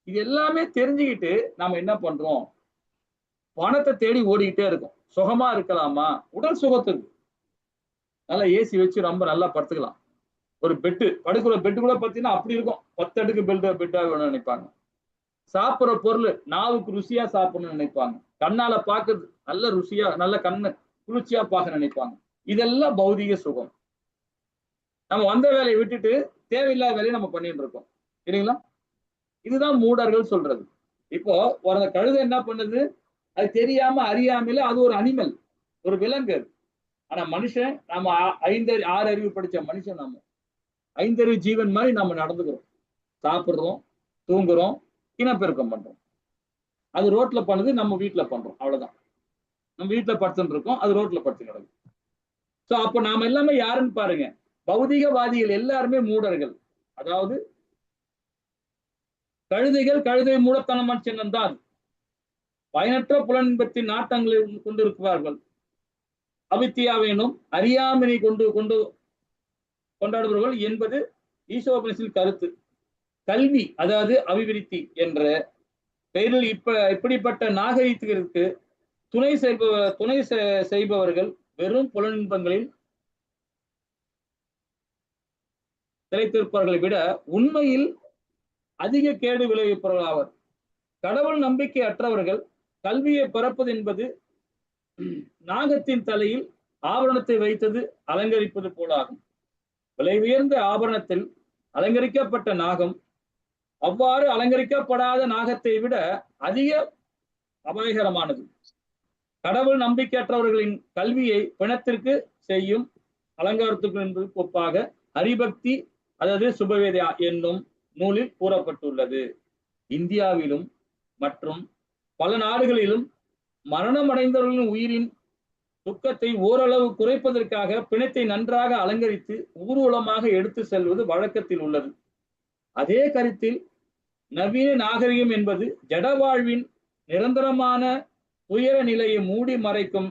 இது எல்லாமே தெரிஞ்சுக்கிட்டு நாம என்ன பண்றோம், பணத்தை தேடி ஓடிக்கிட்டே இருக்கும். சுகமா இருக்கலாமா, உடல் சுகத்துக்கு நல்லா ஏசி வச்சு ரொம்ப நல்லா படுத்துக்கலாம். ஒரு பெட்டு, படுக்கிற பெட்டு கூட பார்த்தீங்கன்னா அப்படி இருக்கும், 10 அடுக்கு பெட்டா வேணும்னு நினைப்பாங்க. சாப்பிட்ற பொருள் நாவுக்கு ருசியா சாப்பிடணும்னு நினைப்பாங்க, கண்ணால பார்க்கறது நல்ல ருசியா நல்ல கண்ணு குளிர்ச்சியா பார்க்க நினைப்பாங்க. இதெல்லாம் பௌதிக சுகம். நம்ம வந்த வேலையை விட்டுட்டு தேவையில்லாத வேலையை நம்ம பண்ணிட்டு இருக்கோம் இல்லைங்களா. இதுதான் மூடர்கள் சொல்றது. இப்போ ஒரு கழுதை என்ன பண்ணுது, அது தெரியாம அறியாமல அது ஒரு அனிமல், ஒரு விலங்கு. ஆனா மனுஷன், நாம 6 அறிவு படிச்ச மனுஷன், நாம 5 அறிவு ஜீவன் மாதிரி நாம நடந்துக்கிறோம், சாப்பிடுறோம், தூங்குறோம், இனப்பெருக்கம் பண்றோம். அது ரோட்ல பண்ணுது, நம்ம வீட்டுல பண்றோம், அவ்வளவுதான். நம்ம வீட்டுல படுத்துட்டு இருக்கோம், அது ரோட்ல படுத்து கிடக்கு. சோ அப்ப நாம எல்லாமே யாருன்னு பாருங்க, பௌதிகவாதிகள் எல்லாருமே மூடர்கள். அதாவது கழுதை மூடத்தனமான சின்னம் தான். பயனற்ற புலன்பத்தின் நாட்டங்களை கொண்டிருக்கிறார்கள். அவித்தியாவேனும் அறியாமையை கொண்டாடுபவர்கள் என்பது ஈசோபனிஷத்தின் கருத்து. கல்வி அதாவது அபிவிருத்தி என்ற பெயரில் இப்படிப்பட்ட நாகரிகத்திற்கு துணை செய்பவர்கள் வெறும் புலனின்பங்களில் திளைத்திருப்பவர்களை விட உண்மையில் அதிக கேடு விளைவிப்பவர்கள் ஆவர். கடவுள் நம்பிக்கை அற்றவர்கள் கல்வியை பரப்பது என்பது நாகத்தின் தலையில் ஆபரணத்தை வைத்தது அலங்கரிப்பது போலாகும். விலை உயர்ந்த ஆபரணத்தில் அலங்கரிக்கப்பட்ட நாகம் அவ்வாறு அலங்கரிக்கப்படாத நாகத்தை விட அதிக அபாயகரமானது. கடவுள் நம்பிக்கையற்றவர்களின் கல்வியை பிணத்திற்கு செய்யும் அலங்காரத்துக்கு என்பது ஒப்பாக ஹரிபக்தி அதாவது சுபவேதா என்னும் நூலில் கூறப்பட்டுள்ளது. இந்தியாவிலும் மற்றும் பல நாடுகளிலும் மரணம் அடைந்தவர்களின் உயிரின் துக்கத்தை ஓரளவு குறைப்பதற்காக பிணத்தை நன்றாக அலங்கரித்து ஊர்வலமாக எடுத்து செல்வது வழக்கத்தில் உள்ளது. அதே கருத்தில் நவீன நாகரிகம் என்பது ஜடவாழ்வின் நிரந்தரமான துயர நிலையை மூடி மறைக்கும்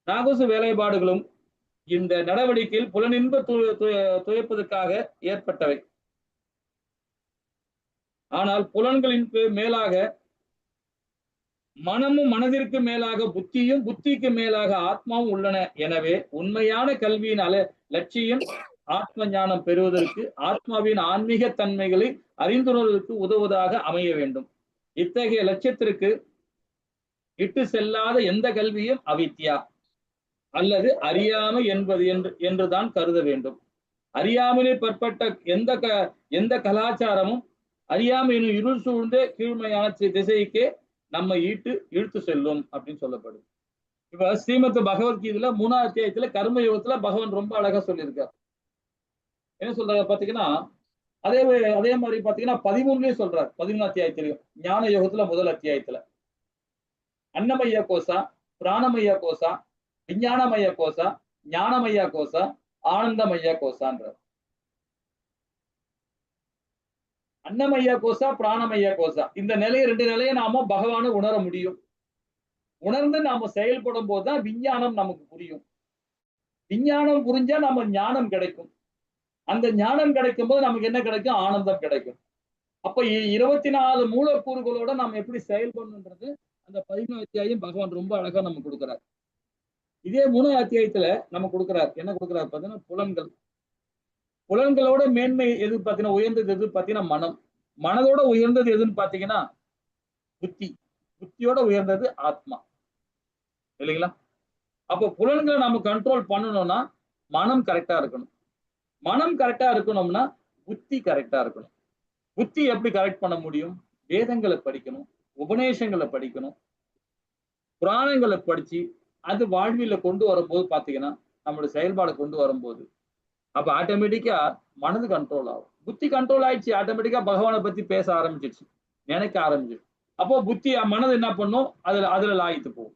நாகசு வேலைப்பாடுகளும் இந்த நடவடிக்கையில் புலனின்ப துயப்பதற்காக ஏற்பட்டவை. ஆனால் புலன்களின் மேலாக மனமும், மனதிற்கு மேலாக புத்தியும், புத்திக்கு மேலாக ஆத்மாவும் உள்ளன. எனவே உண்மையான கல்வியின் லட்சியம் ஆத்ம ஞானம் பெறுவதற்கு ஆத்மாவின் ஆன்மீக தன்மைகளை அறிந்துணர்வதற்கு உதவுவதாக அமைய வேண்டும். இத்தகைய லட்சியத்திற்கு இட்டு செல்லாத எந்த கல்வியும் அவித்யா அல்லது அறியாமை என்பது என்றுதான் கருத வேண்டும். அறியாமலே பற்பட்ட எந்த கலாச்சாரமும் அறியாமை எனும் இருள் சூழ்ந்த கீழ்மையான திசைக்கே நம்ம இழுத்து செல்லும் அப்படின்னு சொல்லப்படுது. இப்ப ஸ்ரீமத் பகவத்கீதையில 3ஆம் அத்தியாயத்துல கர்ம யோகத்துல பகவான் ரொம்ப அழகா சொல்லியிருக்கார். என்ன சொல்றாரு பாத்தீங்கன்னா, அதே மாதிரி பாத்தீங்கன்னா 13லயும் சொல்றார். 13ஆம் அத்தியாயத்திலையும் ஞான யோகத்துல முதல் அத்தியாயத்துல அன்னமய்ய கோசா, பிராணமய்ய கோசா, விஞ்ஞானமய்ய கோசா, ஞானமய்ய கோசா, ஆனந்தமய்ய கோசான்றார். அன்னமய்ய கோசா, பிராணமய்ய கோசா, இந்த நிலையை 2 நிலையை நாம பகவானை உணர முடியும். உணர்ந்து நாம செயல்படும் போதுதான் விஞ்ஞானம் நமக்கு புரியும். விஞ்ஞானம் புரிஞ்சா நம்ம ஞானம் கிடைக்கும். அந்த ஞானம் கிடைக்கும் போது நமக்கு என்ன கிடைக்கும்? ஆனந்தம் கிடைக்கும். அப்ப 24 மூலக்கூறுகளோட நம்ம எப்படி செயல்படணுன்றது அந்த 13ஆம் அத்தியாயம் பகவான் ரொம்ப அழகா நம்ம கொடுக்கிறார். இதே 3ஆம் அத்தியாயத்துல நம்ம கொடுக்கிறார். என்ன கொடுக்கிறார் பாத்தீங்கன்னா, புலன்கள். புலன்களோட மேன்மை எது பாத்தீங்கன்னா, உயர்ந்தது எது பாத்தீங்கன்னா மனம். மனதோட உயர்ந்தது எதுன்னு பாத்தீங்கன்னா புத்தி. புத்தியோட உயர்ந்தது ஆத்மா. இல்லைங்களா? அப்போ புலன்களை நம்ம கண்ட்ரோல் பண்ணணும்னா மனம் கரெக்டா இருக்கணும். மனம் கரெக்டா இருக்கணும்னா புத்தி கரெக்டா இருக்கணும். புத்தி எப்படி கரெக்ட் பண்ண முடியும்? வேதங்களை படிக்கணும், உபநேசங்களை படிக்கணும், புராணங்களை படிச்சு அது வாழ்வில கொண்டு வரும்போது பாத்தீங்கன்னா, நம்மளுடைய செயல்பாடு கொண்டு வரும்போது அப்ப ஆட்டோமேட்டிக்கா மனது கண்ட்ரோல் ஆகும். புத்தி கண்ட்ரோல் ஆயிடுச்சு, ஆட்டோமேட்டிக்கா பகவானை பத்தி பேச ஆரம்பிச்சிருச்சு, நினைக்க ஆரம்பிச்சிருச்சு. அப்போ புத்தி மனது என்ன பண்ணும்? அதுல லாயித்து போகும்,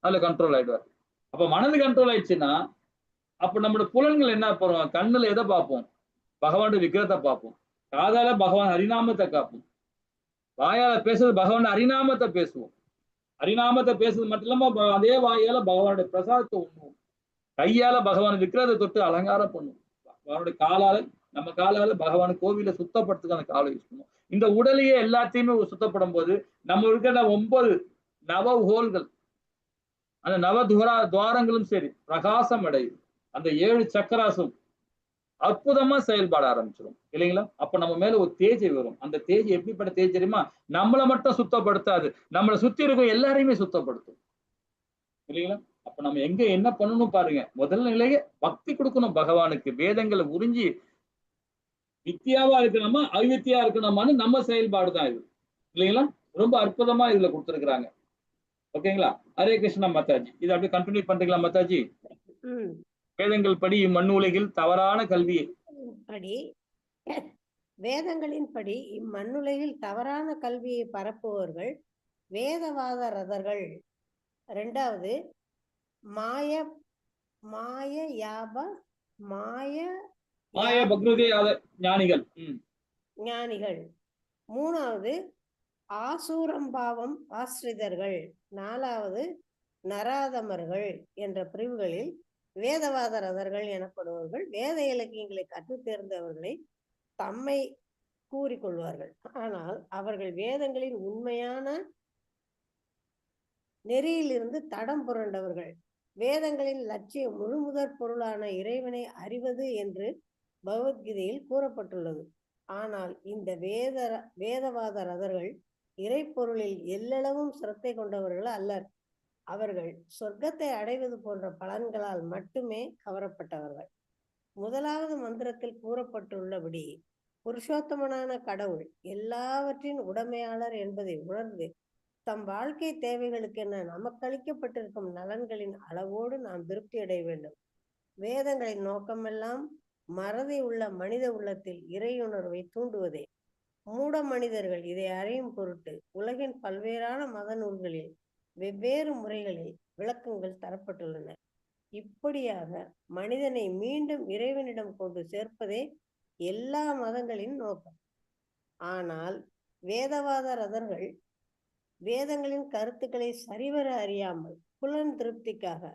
அதுல கண்ட்ரோல் ஆயிடுவார். அப்ப மனது கண்ட்ரோல் ஆயிடுச்சுன்னா அப்ப நம்மளோட புலன்கள் என்ன பண்ணுவோம்? கண்ணுல எதை பார்ப்போம்? பகவானுடைய விக்கிரத்தை பார்ப்போம். காதால பகவான் ஹரிநாமத்தை காப்போம். வாயால பேசுறது பகவான் ஹரிநாமத்தை பேசுவோம். ஹரிநாமத்தை பேசுறது மட்டும் இல்லாம அதே வாயால பகவானுடைய பிரசாதத்தை உண்ணுவோம். கையால பகவான் விக்கிரத்தை தொட்டு அலங்காரம் பண்ணுவோம். அவனுடைய காலால, நம்ம காலால பகவான் கோவில சுத்தப்படுத்துக்கு அந்த காலை யூஸ் பண்ணுவோம். இந்த உடலையே எல்லாத்தையுமே சுத்தப்படும் போது நம்ம இருக்கிற 9 நவ ஹோல்கள், அந்த நவ துவாரங்களும் சரி பிரகாசம் அடையுது. அந்த 7 சக்கராசும் அற்புதமா செயல்பட ஆரம்பிச்சிடும். இல்லைங்களா? அப்ப நம்ம மேல ஒரு தேஜை வரும். அந்த தேஜை எப்படிப்பட்ட தேஜை தெரியுமா? நம்மளை மட்டும் சுத்தப்படுத்தாது, நம்மளை சுத்தி இருக்கும் எல்லாரையுமே சுத்தப்படுத்தும். இல்லைங்களா? அப்ப நம்ம எங்க என்ன பண்ணணும் பாருங்க. முதல் நிலைய பக்தி கொடுக்கணும் பகவானுக்கு. வேதங்களை உறிஞ்சி வித்தியாவா இருக்கணுமா அவித்தியா இருக்கணுமான்னு நம்ம செயல்பாடு தான் இது. இல்லைங்களா? ரொம்ப அற்புதமா இதுல கொடுத்துருக்காங்க. ஓகேங்களா? ஹரே கிருஷ்ணா மாதாஜி. இதை அப்படியே கண்டினியூ பண்றீங்களா மாதாஜி? வேதங்கள் படி இம்மண்ணு உலகில் தவறான கல்வியை வேதங்களின் படி இம்மண்ணுலகில் தவறான கல்வியை பரப்புபவர்கள் வேதவாத ரதர்கள். 2வது மாய மாய யாப மாய மாய பக்ருதேயாத ஞானிகள். ஞானிகள். 3வது ஆசூரம்பாவம் ஆசிரிதர்கள். 4வது நராதமர்கள் என்ற பிரிவுகளில் வேதவாத ரதர்கள் எனப்படுபவர்கள் வேத இலக்கியங்களை கற்று தேர்ந்தவர்களை தம்மை கூறிக்கொள்வார்கள். ஆனால் அவர்கள் வேதங்களின் உண்மையான நெறியிலிருந்து தடம் புரண்டவர்கள். வேதங்களின் லட்சியம் முழுமுதற் பொருளான இறைவனை அறிவது என்று பகவத்கீதையில் கூறப்பட்டுள்ளது. ஆனால் இந்த வேதவாத ரதர்கள் இறைப்பொருளில் எல்லளவும் சிரத்தை கொண்டவர்கள் அல்லர். அவர்கள் சொர்க்கத்தை அடைவது போன்ற பலன்களால் மட்டுமே கவரப்பட்டவர்கள். 1வது மந்திரத்தில் கூறப்பட்டுள்ளபடி புருஷோத்தமனான கடவுள் எல்லாவற்றின் உடைமையாளர் என்பதை உணர்ந்து தம் வாழ்க்கை தேவைகளுக்கென நமக்களிக்கப்பட்டிருக்கும் நலன்களின் அளவோடு நாம் திருப்தி அடைய வேண்டும். வேதங்களின் நோக்கமெல்லாம் மறதி உள்ள மனித உள்ளத்தில் இறையுணர்வை தூண்டுவதே. மூட மனிதர்கள் இதை அறியும் பொருட்டு உலகின் பல்வேறான மத நூல்களில் வெவ்வேறு முறைகளில் விளக்கங்கள் தரப்பட்டுள்ளன. இப்படியாக மனிதனை மீண்டும் இறைவனிடம் கொண்டு சேர்ப்பதே எல்லா மதங்களின் நோக்கம். ஆனால் வேதவாதரதர்கள் வேதங்களின் கருத்துக்களை சரிவர அறியாமல் புலன் திருப்திக்காக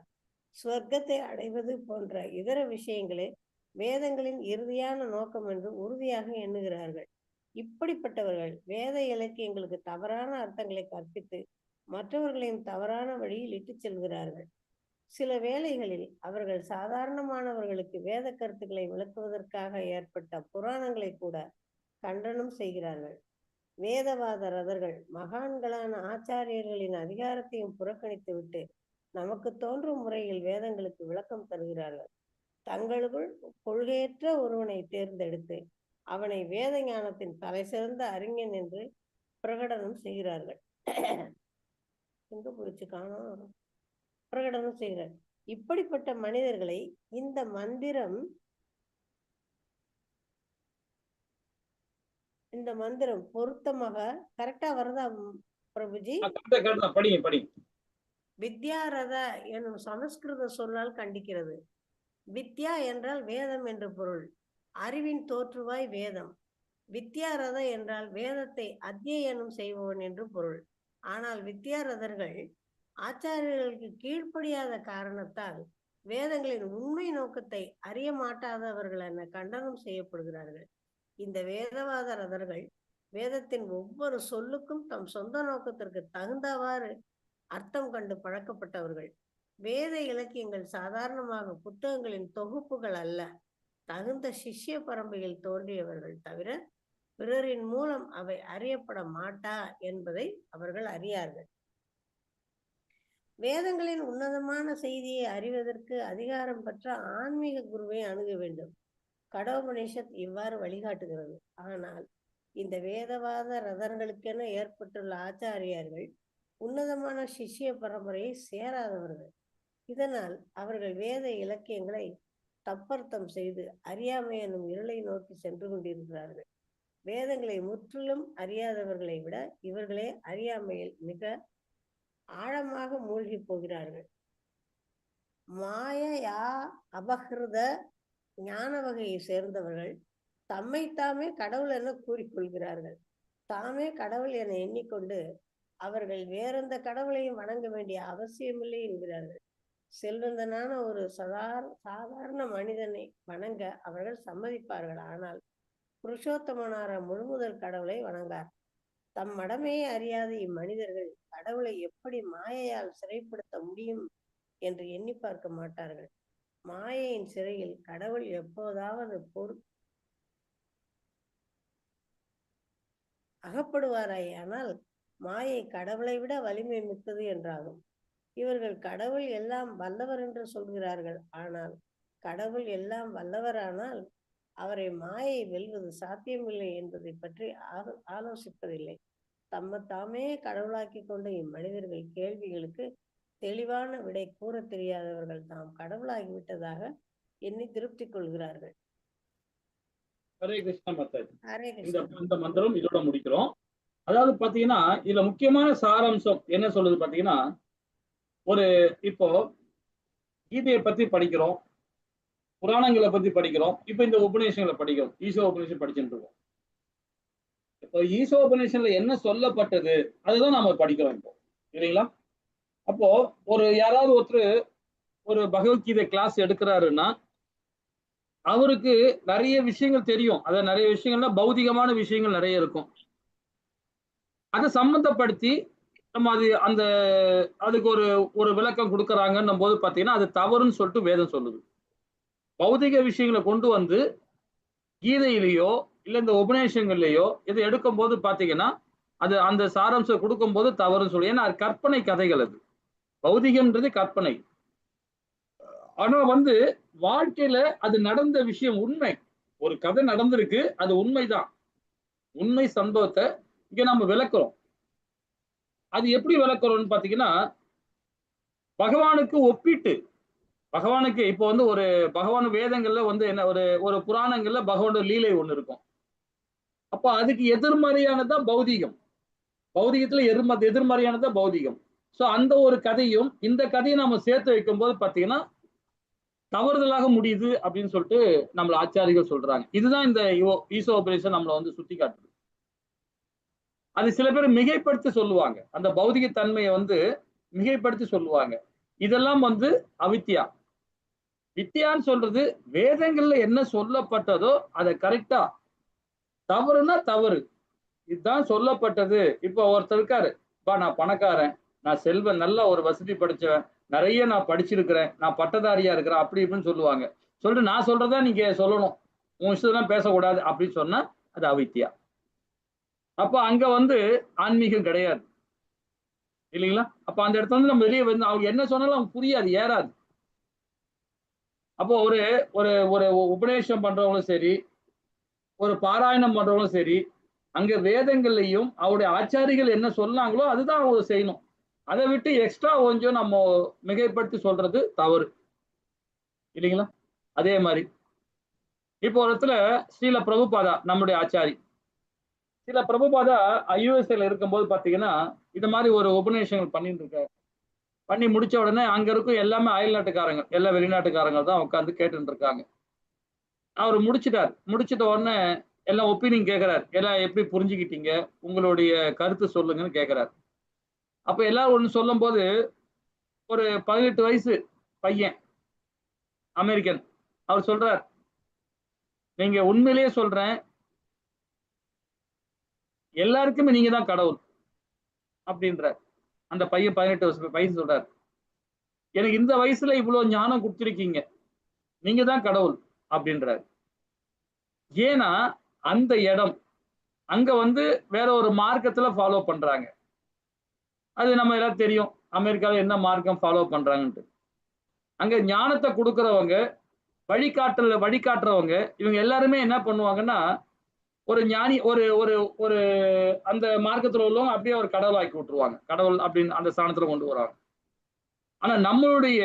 சொர்க்கத்தை அடைவது போன்ற இதர விஷயங்களே வேதங்களின் இறுதியான நோக்கம் என்று உறுதியாக எண்ணுகிறார்கள். இப்படிப்பட்டவர்கள் வேத இலக்கியங்களுக்கு தவறான அர்த்தங்களை கற்பித்து மற்றவர்களையும் தவறான வழியில் இட்டுச் செல்கிறார்கள். சில வேளைகளில் அவர்கள் சாதாரணமானவர்களுக்கு வேத கருத்துக்களை விளக்குவதற்காக ஏற்பட்ட புராணங்களை கூட கண்டனம் செய்கிறார்கள். வேதவாதரதர்கள் மகான்களான ஆச்சாரியர்களின் அதிகாரத்தையும் புறக்கணித்துவிட்டு நமக்கு தோன்றும் முறையில் வேதங்களுக்கு விளக்கம் தருகிறார்கள். தங்களுக்குள் கொள்கையற்ற ஒருவனை தேர்ந்தெடுத்து அவனை வேத ஞானத்தின் தலை சிறந்த அறிஞன் என்று பிரகடனம் செய்கிறார்கள். எங்க போயிடுச்சு காணோம்? பிரகடனம் செய்கிறார். இப்படிப்பட்ட மனிதர்களை இந்த மந்திரம் பொருத்தமாக கரெக்டா வருதா பிரபுஜி? படிங்க. வித்யாரத எனும் சமஸ்கிருத சொல்லால் கண்டிக்கிறது. வித்யா என்றால் வேதம் என்று பொருள். அறிவின் தோற்றுவாய் வேதம். வித்யாரத என்றால் வேதத்தை அத்தியனம் செய்பவன் என்று பொருள். ஆனால் வித்யாரதர்கள் ஆச்சாரியர்களுக்கு கீழ்ப்படியாத காரணத்தால் வேதங்களின் உண்மை நோக்கத்தை அறிய மாட்டாதவர்கள் என கண்டனம் செய்யப்படுகிறார்கள். இந்த வேதவாத ரதர்கள் வேதத்தின் ஒவ்வொரு சொல்லுக்கும் தம் சொந்த நோக்கத்திற்கு தகுந்தவாறு அர்த்தம் கண்டு பழக்கப்பட்டவர்கள். வேத இலக்கியங்கள் சாதாரணமாக புத்தகங்களின் தொகுப்புகள் அல்ல, தகுந்த சிஷ்ய பரம்பையில் தோன்றியவர்கள் தவிர பிறரின் மூலம் அவை அறியப்பட மாட்டா என்பதை அவர்கள் அறியார்கள். வேதங்களின் உன்னதமான செய்தியை அறிவதற்கு அதிகாரம் பெற்ற ஆன்மீக குருவை அணுக வேண்டும். கடோபனிஷத் இவ்வாறு வழிகாட்டுகிறது. ஆனால் இந்த வேதவாத ரதர்களுக்கென ஏற்பட்டுள்ள ஆச்சாரியர்கள் உன்னதமான சிஷ்ய பரம்பரையை சேராதவர்கள். இதனால் அவர்கள் வேத இலக்கியங்களை தப்பர்த்தம் செய்து அறியாமை எனும் இருளை நோக்கி சென்று கொண்டிருக்கிறார்கள். வேதங்களை முற்றிலும் அறியாதவர்களை விட இவர்களே அறியாமையில் மிக ஆழமாக மூழ்கி போகிறார்கள். மாயா அபகிருத ஞான வகையை சேர்ந்தவர்கள் தம்மை தாமே கடவுள் என கூறிக்கொள்கிறார்கள். தாமே கடவுள் என எண்ணிக்கொண்டு அவர்கள் வேறெந்த கடவுளையும் வணங்க வேண்டிய அவசியமில்லை என்கிறார்கள். செல்வந்தனான ஒரு சாதாரண மனிதனை வணங்க அவர்கள் சம்மதிப்பார்கள். ஆனால் புருஷோத்தமனார முழுமுதல் கடவுளை வணங்கார். தம் மடமையை அறியாத இம்மனிதர்கள் கடவுளை எப்படி மாயையால் சிறைப்படுத்த முடியும் என்று எண்ணி பார்க்க மாட்டார்கள். மாயையின் சிறையில் கடவுள் எப்போதாவது அகப்படுவாராயானால் மாயை கடவுளை விட வலிமை மிக்கது என்றாகும். இவர்கள் கடவுள் எல்லாம் வல்லவர் என்று சொல்கிறார்கள். ஆனால் கடவுள் எல்லாம் வல்லவரானால் அவரை மாயை வெல்வது சாத்தியமில்லை என்பதை பற்றி ஆலோசிப்பதில்லை. தாமே கடவுளாக்கி கொண்ட இம்மனிதர்கள் கேள்விகளுக்கு தெளிவான விடை கூற தெரியாதவர்கள் தாம் கடவுளாகிவிட்டதாக எண்ணி திருப்தி கொள்கிறார்கள். ஹரே கிருஷ்ணா மாதாஜி. ஹரே கிருஷ்ணா. இந்த மந்திரம் இதோட முடிக்கிறோம். அதாவது பாத்தீங்கன்னா இதுல முக்கியமான சாராம்சம் என்ன சொல்லுது பாத்தீங்கன்னா, இப்போ கீதையை பத்தி படிக்கிறோம், புராணங்களை பத்தி படிக்கிறோம், இப்ப இந்த உபநிஷங்களை படிக்கிறோம், ஈசோ உபநிஷம் படிச்சுட்டு இருக்கோம். இப்போ ஈசோ உபநிஷன்ல என்ன சொல்லப்பட்டது அதுதான் நாம படிக்கிறோம் இப்போ, இல்லைங்களா? அப்போ யாராவது ஒருத்தர் ஒரு பகவத்கீதை கிளாஸ் எடுக்கிறாருன்னா அவருக்கு நிறைய விஷயங்கள் தெரியும். அதாவது நிறைய விஷயங்கள்னா பௌதிகமான விஷயங்கள் நிறைய இருக்கும். அதை சம்பந்தப்படுத்தி நம்ம அதுக்கு ஒரு விளக்கம் கொடுக்கறாங்கன்னும் போது பாத்தீங்கன்னா அது தவறுன்னு சொல்லிட்டு வேதம் சொல்லுது. பௌதிக விஷயங்களை கொண்டு வந்து கீதையிலேயோ இல்ல இந்த உபநிஷங்கள்லயோ இதை எடுக்கும் போது பாத்தீங்கன்னா அது அந்த சாராம்சம் கொடுக்கும் போது தவறுன்னு சொல்லு. ஏன்னா அது கற்பனை கதைகள், அது பௌதிகம்ன்றது கற்பனை. ஆனா வாழ்க்கையில அது நடந்த விஷயம் உண்மை. ஒரு கதை நடந்திருக்கு, அது உண்மைதான். உண்மை சம்பவத்தை இங்க நம்ம விளக்குறோம். அது எப்படி விளக்குறோம்னு பாத்தீங்கன்னா பகவானுக்கு ஒப்பிட்டு, பகவானுக்கு இப்போ ஒரு பகவான் வேதங்கள்ல என்ன ஒரு புராணங்கள்ல பகவானோட லீலை ஒண்ணு இருக்கும். அப்ப அதுக்கு எதிர்மறையானதான் பௌதிகம். பௌதிகத்துல எதிர்மறையானதான் பௌதிகம். சோ அந்த ஒரு கதையும் இந்த கதையை நம்ம சேர்த்து வைக்கும் போது பாத்தீங்கன்னா தவறுதலாக முடியுது அப்படின்னு சொல்லிட்டு நம்மள ஆச்சாரிகள் சொல்றாங்க. இதுதான் இந்த ஈசோ ஆபரேஷன் நம்மள வந்து சுட்டி காட்டுது. அது சில பேர் மிகைப்படுத்தி சொல்லுவாங்க. அந்த பௌதிக தன்மையை வந்து மிகைப்படுத்தி சொல்லுவாங்க. இதெல்லாம் வந்து அவித்யா. வித்யான்னு சொல்றது வேதங்கள்ல என்ன சொல்லப்பட்டதோ அதை கரெக்டா, தவறுனா தவறு, இதுதான் சொல்லப்பட்டது. இப்போ ஒருத்தர் இருக்காரு, நான் பணக்காரன், நான் செல்வன், நல்ல ஒரு வசதி படைச்சவன், நிறைய நான் படிச்சிருக்கிறேன், நான் பட்டதாரியா இருக்கிறேன், அப்படி இப்படின்னு சொல்லுவாங்க. சொல்லிட்டு நான் சொல்றதா நீங்க சொல்லணும், உன் இஷ்டம்லாம் பேசக்கூடாது அப்படின்னு சொன்னா அது அவித்யா. அப்ப அங்க வந்து ஆன்மீகம் கிடையாது இல்லைங்களா? அப்ப அந்த இடத்துல வந்து நம்ம வெளியே வந்து அவங்க என்ன சொன்னாலும் அவங்க புரியாது, ஏறாது. அப்போ ஒரு ஒரு ஒரு உபநேசம் பண்றவங்களும் சரி, ஒரு பாராயணம் பண்றவங்களும் சரி, அங்க வேதங்கள்லையும் அவருடைய ஆச்சாரிகள் என்ன சொன்னாங்களோ அதுதான் அவங்க செய்யணும். அதை விட்டு எக்ஸ்ட்ரா கொஞ்சம் நம்ம மிகைப்படுத்தி சொல்றது தவறு இல்லைங்களா? அதே மாதிரி இப்போ ஒரு இடத்துல ஸ்ரீல பிரபுபாதா நம்முடைய ஆச்சாரி, ஸ்ரீல பிரபுபாதா யுஎஸ்ஏல இருக்கும்போது பாத்தீங்கன்னா இது மாதிரி ஒரு உபநேசங்கள் பண்ணிட்டு இருக்காரு. பண்ணி முடிச்ச உடனே அங்க இருக்கும் எல்லாமே அயல் நாட்டுக்காரங்க, எல்லா வெளிநாட்டுக்காரங்க தான் உட்காந்து கேட்டுட்டு இருக்காங்க. அவர் முடிச்சிட்டார். முடிச்சிட்ட உடனே எல்லாம் ஒப்பீனியன் கேட்கிறார். எல்லாம் எப்படி புரிஞ்சுக்கிட்டீங்க, உங்களுடைய கருத்து சொல்லுங்கன்னு கேட்கிறார். அப்ப எல்லாரும் ஒண்ணு சொல்லும் போது ஒரு 18 வயசு பையன், அமெரிக்கன், அவர் சொல்றார், நீங்க உண்மையிலேயே சொல்றேன், எல்லாருக்குமே நீங்க தான் கடவுள் அப்படின்றார். அந்த பையன் 18 வயசு சொல்றார், எனக்கு இந்த வயசுல இவ்வளவு ஞானம் கொடுத்திருக்கீங்க, நீங்க தான் கடவுள் அப்படின்றார். ஏன்னா அந்த இடம் அங்க வந்து வேற ஒரு மார்க்கத்துல ஃபாலோ பண்றாங்க. அது நம்ம எல்லாம் தெரியும், அமெரிக்கால என்ன மார்க்கம் ஃபாலோ பண்றாங்கன்ட்டு. அங்க ஞானத்தை கொடுக்கறவங்க, வழிகாட்டுறவங்க, இவங்க எல்லாருமே என்ன பண்ணுவாங்கன்னா ஒரு ஞானி, ஒரு ஒரு ஒரு அந்த மார்க்கத்துல உள்ளவங்க அப்படியே ஒரு கடவுள் ஆக்கி விட்டுருவாங்க. கடவுள் அப்படின்னு அந்த ஸ்தானத்துல கொண்டு வராங்க. ஆனா நம்மளுடைய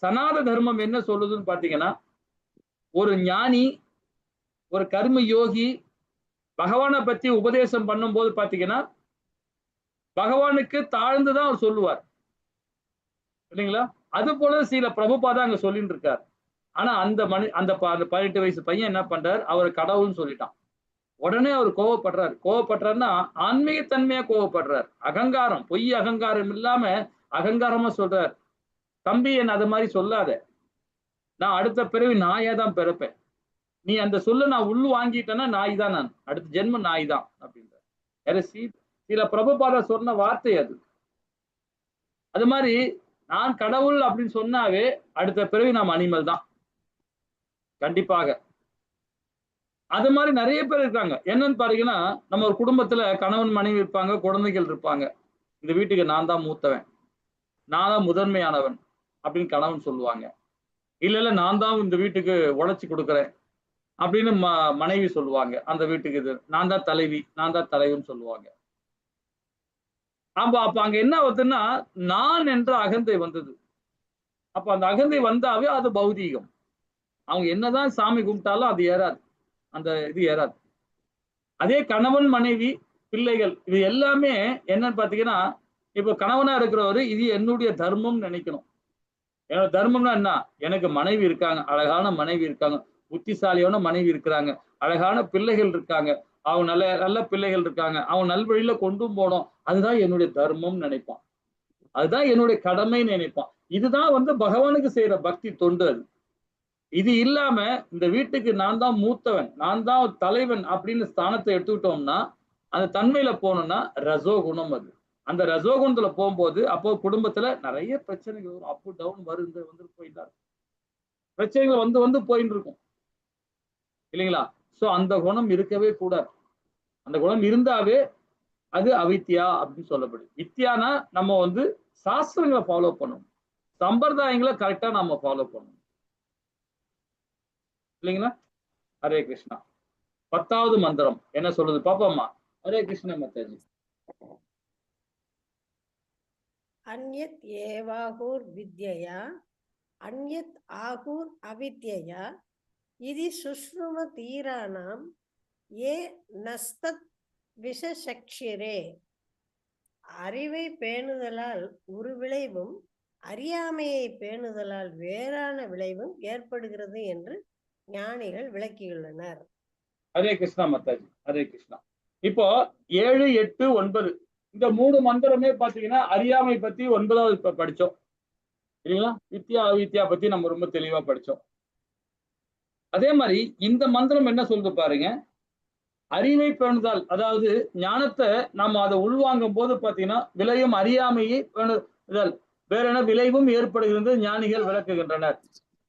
சனாத தர்மம் என்ன சொல்லுதுன்னு பாத்தீங்கன்னா, ஒரு ஞானி, ஒரு கர்ம யோகி பகவானை பத்தி உபதேசம் பண்ணும்போது பாத்தீங்கன்னா பகவானுக்கு தாழ்ந்துதான் அவர் சொல்லுவார் இல்லைங்களா? அது போல சில பிரபுபாதா அங்க சொல்லிட்டு இருக்கார். ஆனா அந்த அந்த 18 வயசு பையன் என்ன பண்றார், அவர் கடவுள்னு சொல்லிட்டான். உடனே அவர் கோவப்படுறாரு. கோவப்படுறாருன்னா ஆன்மீக தன்மையா கோவப்படுறார். அகங்காரம், பொய் அகங்காரம் இல்லாம அகங்காரமா சொல்றார், தம்பி என்ன அது மாதிரி சொல்லாத, நான் அடுத்த பிறவி நாயா தான் பிறப்பேன், நீ அந்த சொல்ல நான் உள் வாங்கிட்டேன்னா நாய் தான், நான் அடுத்த ஜென்மம் நாய் தான் அப்படின்ற சில பிரபுபாதா சொன்ன வார்த்தை அது. அது மாதிரி நான் கடவுள் அப்படின்னு சொன்னாவே அடுத்த பிறவி நாம் அனிமல் தான் கண்டிப்பாக. அது மாதிரி நிறைய பேர் இருக்காங்க. என்னன்னு பாத்தீங்கன்னா, நம்ம ஒரு குடும்பத்துல கணவன் மனைவி இருப்பாங்க, குழந்தைகள் இருப்பாங்க. இந்த வீட்டுக்கு நான் தான் மூத்தவன், நான் தான் முதன்மையானவன் அப்படின்னு கணவன் சொல்லுவாங்க. இல்ல இல்ல நான் தான் இந்த வீட்டுக்கு உழைச்சி கொடுக்குறேன் அப்படின்னு மனைவி சொல்லுவாங்க. அந்த வீட்டுக்கு இது நான் தான் தலைவி, நான் தான் தலைவன் சொல்லுவாங்க. அப்ப அங்க என்ன ஆகுதுன்னா நான் என்ற அகந்தை வந்தது. அப்ப அந்த அகந்தை வந்தாவே அது பௌதீகம். அவங்க என்னதான் சாமி கும்பிட்டாலும் அது ஏறாது, அந்த இது ஏறாது. அதே கணவன் மனைவி பிள்ளைகள் இது எல்லாமே என்னன்னு பாத்தீங்கன்னா, இப்ப கணவனா இருக்கிறவரு இது என்னுடைய தர்மம் நினைக்கணும். என்னோட தர்மம்னா என்ன, எனக்கு மனைவி இருக்காங்க, அழகான மனைவி இருக்காங்க, புத்திசாலியான மனைவி இருக்கிறாங்க, அழகான பிள்ளைகள் இருக்காங்க, அவங்க நல்ல நல்ல பிள்ளைகள் இருக்காங்க, அவங்க நல்வழியில கொண்டும் போனோம், அதுதான் என்னுடைய தர்மம் நினைப்பான், அதுதான் என்னுடைய கடமைன்னு நினைப்பான். இதுதான் வந்து பகவானுக்கு செய்யற பக்தி தொண்டு. அது இது இல்லாம இந்த வீட்டுக்கு நான் தான் மூத்தவன், நான் தான் தலைவன் அப்படின்னு ஸ்தானத்தை எடுத்துக்கிட்டோம்னா அந்த தன்மையில போனோம்னா ரசோ குணம். அது அந்த ரசோ குணத்துல போகும்போது அப்போ குடும்பத்துல நிறைய பிரச்சனைகள் வரும், அப் டவுன் வருது வந்து போயிட்டா பிரச்சனைகள் வந்து வந்து போயிட்டு இருக்கும் இல்லைங்களா? சோ அந்த குணம் இருக்கவே கூடாது. அந்த குணம் இருந்தாவே அது அவித்யா அப்படின்னு சொல்லப்படுது. வித்யானா நம்ம வந்து சாஸ்திரங்களை ஃபாலோ பண்ணணும், சம்பிரதாயங்களை கரெக்டா நம்ம ஃபாலோ பண்ணணும் இல்லைங்களா? ஹரே கிருஷ்ணா. 10வது மந்திரம் என்ன சொல்லுது பாப்போமா? ஹரே கிருஷ்ண மாதாஜி. அன்யத் ஏவாஹூர் வித்யயா அன்யத் ஆகூர் அவித்யயா இது சுஷ்ரும தீராணாம் ஏ நஸ்தத் விஷசக்ஷிரே. அறிவை பேணுதலால் ஒரு விளைவும் அறியாமையை பேணுதலால் வேறான விளைவும் ஏற்படுகிறது என்று ஞானிகள் விளக்கியுள்ளனர். ஹரே கிருஷ்ணா மத்தாஜி, ஹரே கிருஷ்ணா. இப்போ 7, 8, 9 இந்த 3 மந்திரமே பாத்தீங்கன்னா அறியாமை பத்தி 9வது இப்ப படிச்சோம் இல்லைங்களா? வித்யா அவித்யா பத்தி நம்ம ரொம்ப தெளிவா படிச்சோம். அதே மாதிரி இந்த மந்திரம் என்ன சொல்லுது பாருங்க, அறிவை பேணுதல், அதாவது ஞானத்தை நம்ம அதை உள்வாங்கும் போது பாத்தீங்கன்னா விளையும் அறியாமையை பேணுதல் வேற என்ன விளைவும் ஏற்படுகிறது ஞானிகள் விளக்குகின்றனர்.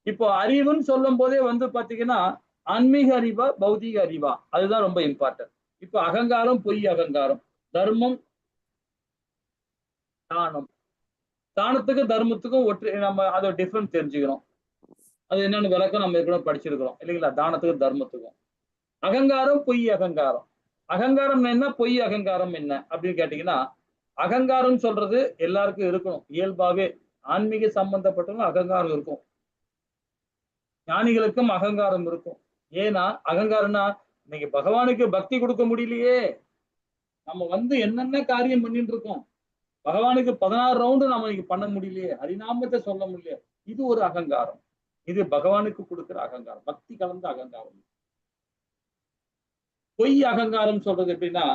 இப்போ அறிவுன்னு சொல்லும் போதே வந்து பாத்தீங்கன்னா ஆன்மீக அறிவா பௌதீக அறிவா, அதுதான் ரொம்ப இம்பார்ட்டன்ட். இப்போ அகங்காரம் பொய் அகங்காரம், தர்மம் தானம், தானத்துக்கும் தர்மத்துக்கும் ஒற்றை நம்ம அதை டிஃபரன்ஸ் தெரிஞ்சுக்கிறோம். அது என்னன்னு விளக்கம் நம்ம ஏற்கனவே படிச்சிருக்கிறோம் இல்லைங்களா? தானத்துக்கும் தர்மத்துக்கும். அகங்காரம் பொய் அகங்காரம், அகங்காரம் என்ன பொய் அகங்காரம் என்ன அப்படின்னு கேட்டீங்கன்னா, அகங்காரம் சொல்றது எல்லாருக்கும் இருக்கணும் இயல்பாவே. ஆன்மீக சம்பந்தப்பட்டவங்க அகங்காரம் இருக்கும், ஞானிகளுக்கும் அகங்காரம் இருக்கும். ஏன்னா அகங்காரம்னா இன்னைக்கு பகவானுக்கு பக்தி கொடுக்க முடியலையே, நம்ம வந்து என்னென்ன காரியம் பண்ணிட்டு இருக்கோம், பகவானுக்கு 16 ரவுண்டு நம்ம இன்னைக்கு பண்ண முடியலையே, ஹரிநாமத்தை சொல்ல முடியல, இது ஒரு அகங்காரம். இது பகவானுக்கு கொடுக்கிற அகங்காரம், பக்தி கலந்த அகங்காரம். பொய் அகங்காரம் சொல்றது எப்படின்னா,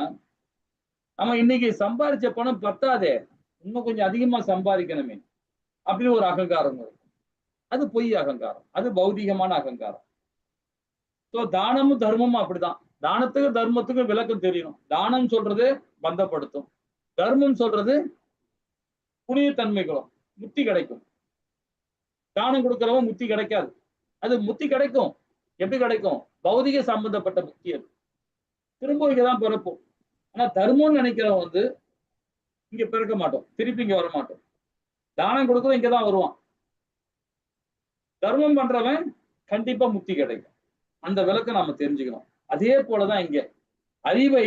நம்ம இன்னைக்கு சம்பாதிச்ச பணம் பத்தாதே, இன்னும் கொஞ்சம் அதிகமா சம்பாதிக்கணுமே அப்படின்னு ஒரு அகங்காரம் இருக்கும். அது பொய் அகங்காரம், அது பௌதிகமான அகங்காரம். ஸோ தானமும் தர்மமும் அப்படிதான். தானத்துக்கு தர்மத்துக்கும் விளக்கம் தெரியணும். தானம் சொல்றது பந்தப்படுத்தும், தர்மம் சொல்றது புனிதத்தன்மைகளும், முக்தி கிடைக்கும். தானம் கொடுக்கிறவன் முக்தி கிடைக்காது. அது முக்தி கிடைக்கும், எப்படி கிடைக்கும்? பௌதிக சம்பந்தப்பட்ட முக்தி. அது திரும்ப இங்கதான் பிறப்போம். ஆனா தர்மம்னு நினைக்கிறவன் வந்து இங்க பிறக்க மாட்டோம், திருப்பி இங்க வர மாட்டோம். தானம் கொடுக்கிறவன் இங்கதான் வருவான். தர்மம் பண்றவன் கண்டிப்பா முக்தி கிடைக்கும். அந்த விளக்கம் நாம தெரிஞ்சுக்கணும். அதே போலதான் இங்க அறிவை,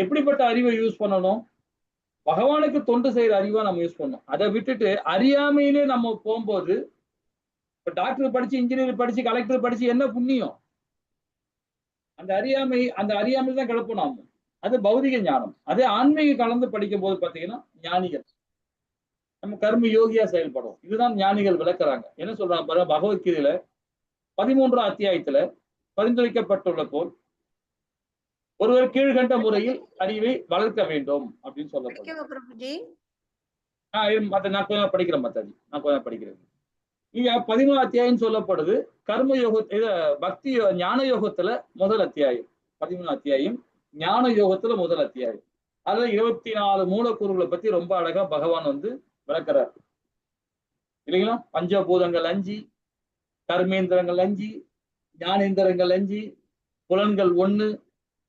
எப்படிப்பட்ட அறிவை யூஸ் பண்ணணும்? பகவானுக்கு தொண்டு செய்யற அறிவா நம்ம யூஸ் பண்ணணும். அதை விட்டுட்டு அறியாமையிலே நம்ம போகும்போது, இப்ப டாக்டர் படிச்சு இன்ஜினியர் படிச்சு கலெக்டர் படிச்சு என்ன புண்ணியம்? அந்த அறியாமை தான் கிடப்போம் நாம. அது பௌதிக ஞானம். அதே ஆன்மீக கலந்து படிக்கும் போது பாத்தீங்கன்னா ஞானிகள் நம்ம கர்ம யோகியா செயல்படும். இதுதான் ஞானிகள் விளக்குறாங்க. என்ன சொல்றாங்க பாருங்க, பகவத்கீதையில 13ஆம் அத்தியாயத்துல பரிந்துரைக்கப்பட்டுள்ள போல் ஒருவர் கீழ்கண்ட முறையில் அறிவை வளர்க்க வேண்டும் அப்படின்னு சொல்லப்படுது. பிரபுஜி நான் கொஞ்சம் படிக்கிறேன் மத்தாஜி, நான் கொஞ்சம் படிக்கிறேன். இங்க 13ஆம் அத்தியாயம் சொல்லப்படுது கர்ம யோக, பக்தி ஞான யோகத்துல முதல் அத்தியாயம். 13ஆம் அத்தியாயம் ஞான யோகத்துல முதல் அத்தியாயம். அதுல 24 மூலக்கூறுகளை பத்தி ரொம்ப அழகா பகவான் வந்து விளக்குறார் இல்லைங்களா? பஞ்சபூதங்கள் 5, கர்மேந்திரங்கள் 5, ஞானேந்திரங்கள் 5, புலன்கள் 1,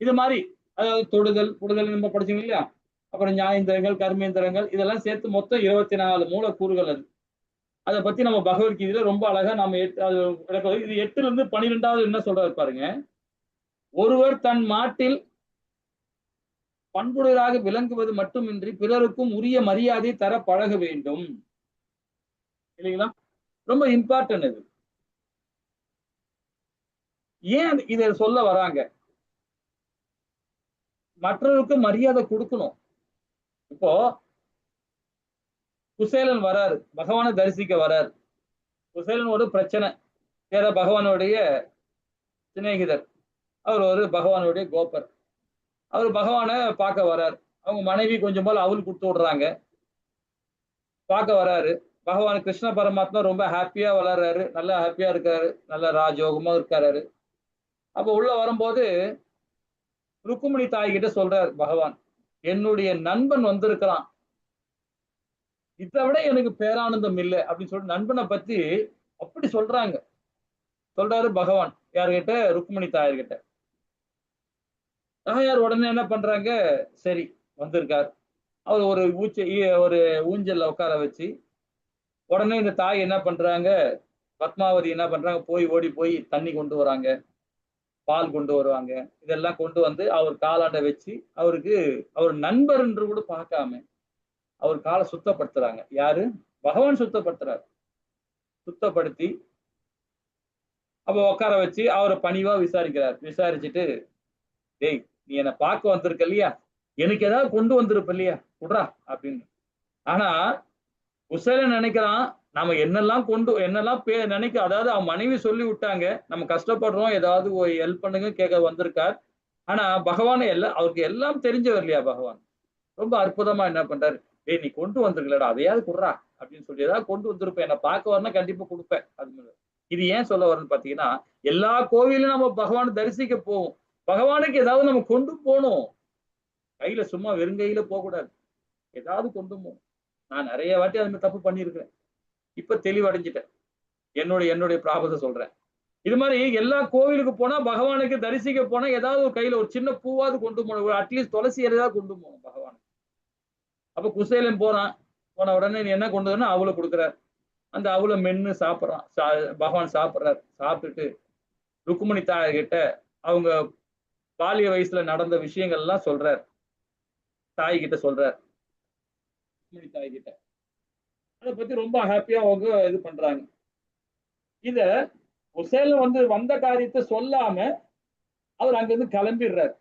இது மாதிரி. அதாவது தொடுதல் நம்ம படிச்சோம் இல்லையா? அப்புறம் ஞானேந்திரங்கள் கர்மேந்திரங்கள் இதெல்லாம் சேர்த்து மொத்தம் 24 மூலக்கூறுகள். அது அதை பத்தி நம்ம பகவத்கீதையில ரொம்ப அழகா நம்ம இது 8ல இருந்து 12வது என்ன சொல்றாரு பாருங்க. ஒருவர் தன் மாட்டில் பண்புடையராக விளங்குவது மட்டுமின்றி பிறருக்கும் உரிய மரியாதை தர பழக வேண்டும் இல்லைங்களா? ரொம்ப இம்பார்ட்டன்ட் இது. ஏன் இதை சொல்ல வராங்க? மற்றவருக்கு மரியாதை கொடுக்கணும். இப்போ குசேலன் வராரு, பகவானை தரிசிக்க வராரு. குசேலன் ஒரு பிரச்சனை, வேற பகவானுடைய சிநேகிதர், அவர் ஒரு பகவானுடைய கோப்பர். அவர் பகவானை பார்க்க வர்றாரு. அவங்க மனைவி கொஞ்சம் போல அவள் கொடுத்து விடுறாங்க, பார்க்க வர்றாரு. பகவான் கிருஷ்ண பரமாத்மா ரொம்ப ஹாப்பியா வளர்றாரு, நல்லா ஹாப்பியா இருக்காரு, நல்ல ராஜயோகமா இருக்காரு. அப்ப உள்ள வரும்போது ருக்குமணி தாய் கிட்ட சொல்றாரு பகவான், என்னுடைய நண்பன் வந்திருக்கிறான், இதை விட எனக்கு பேரானந்தம் இல்லை அப்படின்னு சொல்லிட்டு நண்பனை பத்தி அப்படி சொல்றாரு பகவான். யாருகிட்ட? ருக்குமணி தாயார்கிட்ட. தாயார் உடனே என்ன பண்றாங்க, சரி வந்திருக்கார், அவர் ஒரு ஊஞ்சல்ல உட்கார வச்சு, உடனே இந்த தாய் என்ன பண்றாங்க, பத்மாவதி என்ன பண்றாங்க, ஓடி போய் தண்ணி கொண்டு வராங்க, பால் கொண்டு வருவாங்க. இதெல்லாம் கொண்டு வந்து அவர் காலாண்ட வச்சு அவருக்கு அவர் நண்பர் என்று கூட பார்க்காம அவர் காலை சுத்தப்படுத்துறாங்க. யாரு? பகவான் சுத்தப்படுத்துறாரு. சுத்தப்படுத்தி அப்ப உட்கார வச்சு அவரை பணிவா விசாரிக்கிறார். விசாரிச்சுட்டு, டேய் நீ என்னை பார்க்க வந்திருக்க இல்லையா, எனக்கு ஏதாவது கொண்டு வந்திருப்ப இல்லையா, விட்றா அப்படின்னு. ஆனா குசேலன் நினைக்கிறான், நம்ம என்னெல்லாம் நினைக்க, அதாவது அவன் மனைவி சொல்லி விட்டாங்க, நம்ம கஷ்டப்படுறோம், ஏதாவது ஒரு ஹெல்ப் பண்ணுங்க கேட்க வந்திருக்கார். ஆனா பகவான் அவருக்கு எல்லாம் தெரிஞ்சவர் இல்லையா பகவான். ரொம்ப அற்புதமா என்ன பண்றாரு, டேய் நீ கொண்டு வந்திருக்கலடா, அதையாவது குடுறா அப்படின்னு சொல்லி, ஏதாவது கொண்டு வந்திருப்பேன், என்ன பார்க்க வரனா கண்டிப்பா கொடுப்பேன். இது ஏன் சொல்ல வரேன்னு பாத்தீங்கன்னா, எல்லா கோவிலும் நம்ம பகவானை தரிசிக்க போவோம். பகவானுக்கு ஏதாவது நம்ம கொண்டு போகணும். கையில சும்மா வெறுங்கையில போகக்கூடாது. ஏதாவது கொண்டு போகணும். நான் நிறைய வாட்டி அது மாதிரி தப்பு பண்ணியிருக்கிறேன். இப்ப தெளிவடைஞ்சிட்டேன். என்னுடைய பிராபத்தை சொல்றேன். இது மாதிரி எல்லா கோவிலுக்கு போனா, பகவானுக்கு தரிசிக்க போனா, ஏதாவது ஒரு கையில ஒரு சின்ன பூவாவது கொண்டு போகணும். அட்லீஸ்ட் துளசி இலையாவது கொண்டு போகணும் பகவானுக்கு. அப்ப குசேலன் போறான். போன உடனே நீ என்ன கொண்டு வரணும், அவளை கொடுக்குறார். அந்த அவளை மென்னு சாப்பிடுறான். பகவான் சாப்பிடுறார். சாப்பிட்டுட்டு ருக்குமணி தாய்கிட்ட அவங்க பாலிய வயசுல நடந்த விஷயங்கள் எல்லாம் சொல்றார். தாய் கிட்ட சொல்றார். ருக்குமணி தாய் கிட்ட அதை பத்தி ரொம்ப ஹாப்பியா அவங்க இது பண்றாங்க. இத குசேலன் வந்த காரியத்தை சொல்லாம அவர் அங்கிருந்து கிளம்பிடுறாரு.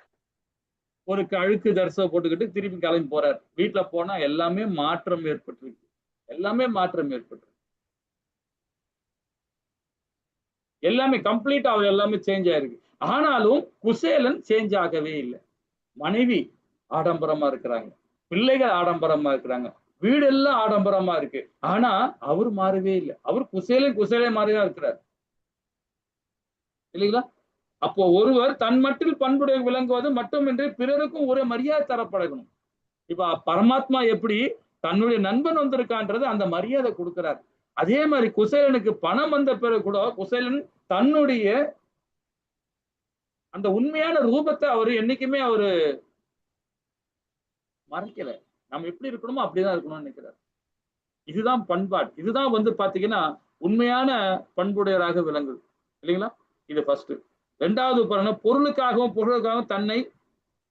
ஒரு அழுக்கு தரிசனம் போட்டுக்கிட்டு திருப்பி கிளம்பி போறாரு. வீட்டுல போனா எல்லாமே மாற்றம் ஏற்பட்டிருக்கு. எல்லாமே மாற்றம் ஏற்பட்டு எல்லாமே கம்ப்ளீட்டா அவர் எல்லாமே சேஞ்ச் ஆயிருக்கு. ஆனாலும் குசேலன் சேஞ்ச் ஆகவே இல்லை. மனைவி ஆடம்பரமா இருக்கிறாங்க, பிள்ளைகள் ஆடம்பரமா இருக்கிறாங்க, வீடு எல்லாம் ஆடம்பரமா இருக்கு. ஆனா அவர் மாறவே இல்லை. அவர் குசேலன் மாதிரிதான் இருக்கிறார் இல்லைங்களா? அப்போ ஒருவர் தன் மட்டில் பண்புடைய விளங்குவது மட்டுமின்றி பிறருக்கும் ஒரு மரியாதை தரப்படணும். இப்ப பரமாத்மா எப்படி தன்னுடைய நண்பன் வந்திருக்கான்றது அந்த மரியாதை கொடுக்கிறார். அதே மாதிரி குசேலனுக்கு பணம் வந்த பிறகு கூட குசேலன் தன்னுடைய அந்த உண்மையான ரூபத்தை அவரு என்னைக்குமே அவரு மறைக்கல. நம்ம எப்படி இருக்கணுமோ அப்படிதான் இருக்கணும்னு நினைக்கிறார். இதுதான் பண்பாடு. இதுதான் பாத்தீங்கன்னா உண்மையான பண்புடையராக விளங்குது இல்லைங்களா? இது ஃபர்ஸ்ட். இரண்டாவது பாருங்க, பொருளுக்காகவும் தன்னை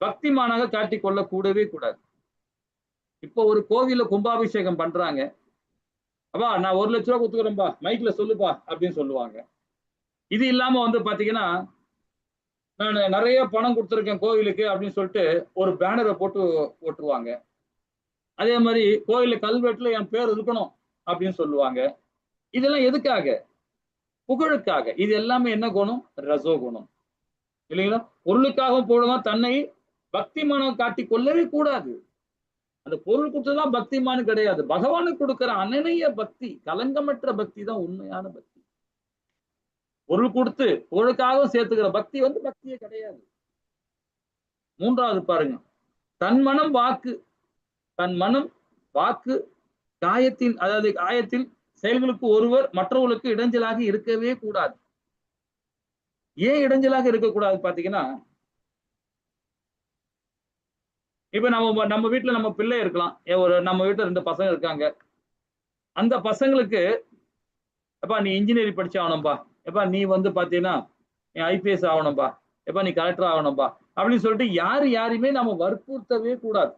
பக்திமானாக காட்டிக் கொள்ள கூடவே கூடாது. இப்போ ஒரு கோவில்ல கும்பாபிஷேகம் பண்றாங்க. அப்பா நான் 1 லட்ச ரூபா கொடுத்துக்கிறேன்பா, மைக்ல சொல்லுப்பா அப்படின்னு சொல்லுவாங்க. இது இல்லாம பாத்தீங்கன்னா, நான் நிறைய பணம் கொடுத்துருக்கேன் கோவிலுக்கு அப்படின்னு சொல்லிட்டு ஒரு பேனரை போட்டு ஓட்டுருவாங்க. அதே மாதிரி கோயில்ல கல்வெட்டுல என் பேர் இருக்கணும் அப்படின்னு சொல்லுவாங்க. இதெல்லாம் எதுக்காக? புகழுக்காக. இது எல்லாமே என்ன குணம்? ரசோ குணம் இல்லைங்களா? பொருளுக்காகவும் போடுவோம், தன்னை பக்திமானம் காட்டிக் கொள்ளவே கூடாது. அந்த பொருள் கொடுத்ததான் பக்திமானு கிடையாது. பகவானுக்கு கொடுக்கிற அனநிய பக்தி, கலங்கமற்ற பக்தி தான் உண்மையான பக்தி. பொருள் கொடுத்து பொருளுக்காகவும் சேர்த்துக்கிற பக்தி பக்தியே கிடையாது. மூன்றாவது பாருங்க, தன் மனம் வாக்கு காயத்தில் செயல்களுக்கு ஒருவர் மற்றவர்களுக்கு இடைஞ்சலாக இருக்கவே கூடாது. ஏன் இடைஞ்சலாக இருக்கக்கூடாது பாத்தீங்கன்னா, இப்ப நம்ம வீட்டுல நம்ம பிள்ளை இருக்கலாம். நம்ம வீட்டுல 2 பசங்க இருக்காங்க. அந்த பசங்களுக்கு எப்பா நீ இன்ஜினியரிங் படிச்சு ஆகணும்பா, எப்பா நீ பாத்தீங்கன்னா நீ ஐபிஎஸ் ஆகணும்பா, எப்பா நீ கலெக்டர் ஆகணும்பா அப்படின்னு சொல்லிட்டு யாரையுமே நம்ம வற்புறுத்தவே கூடாது.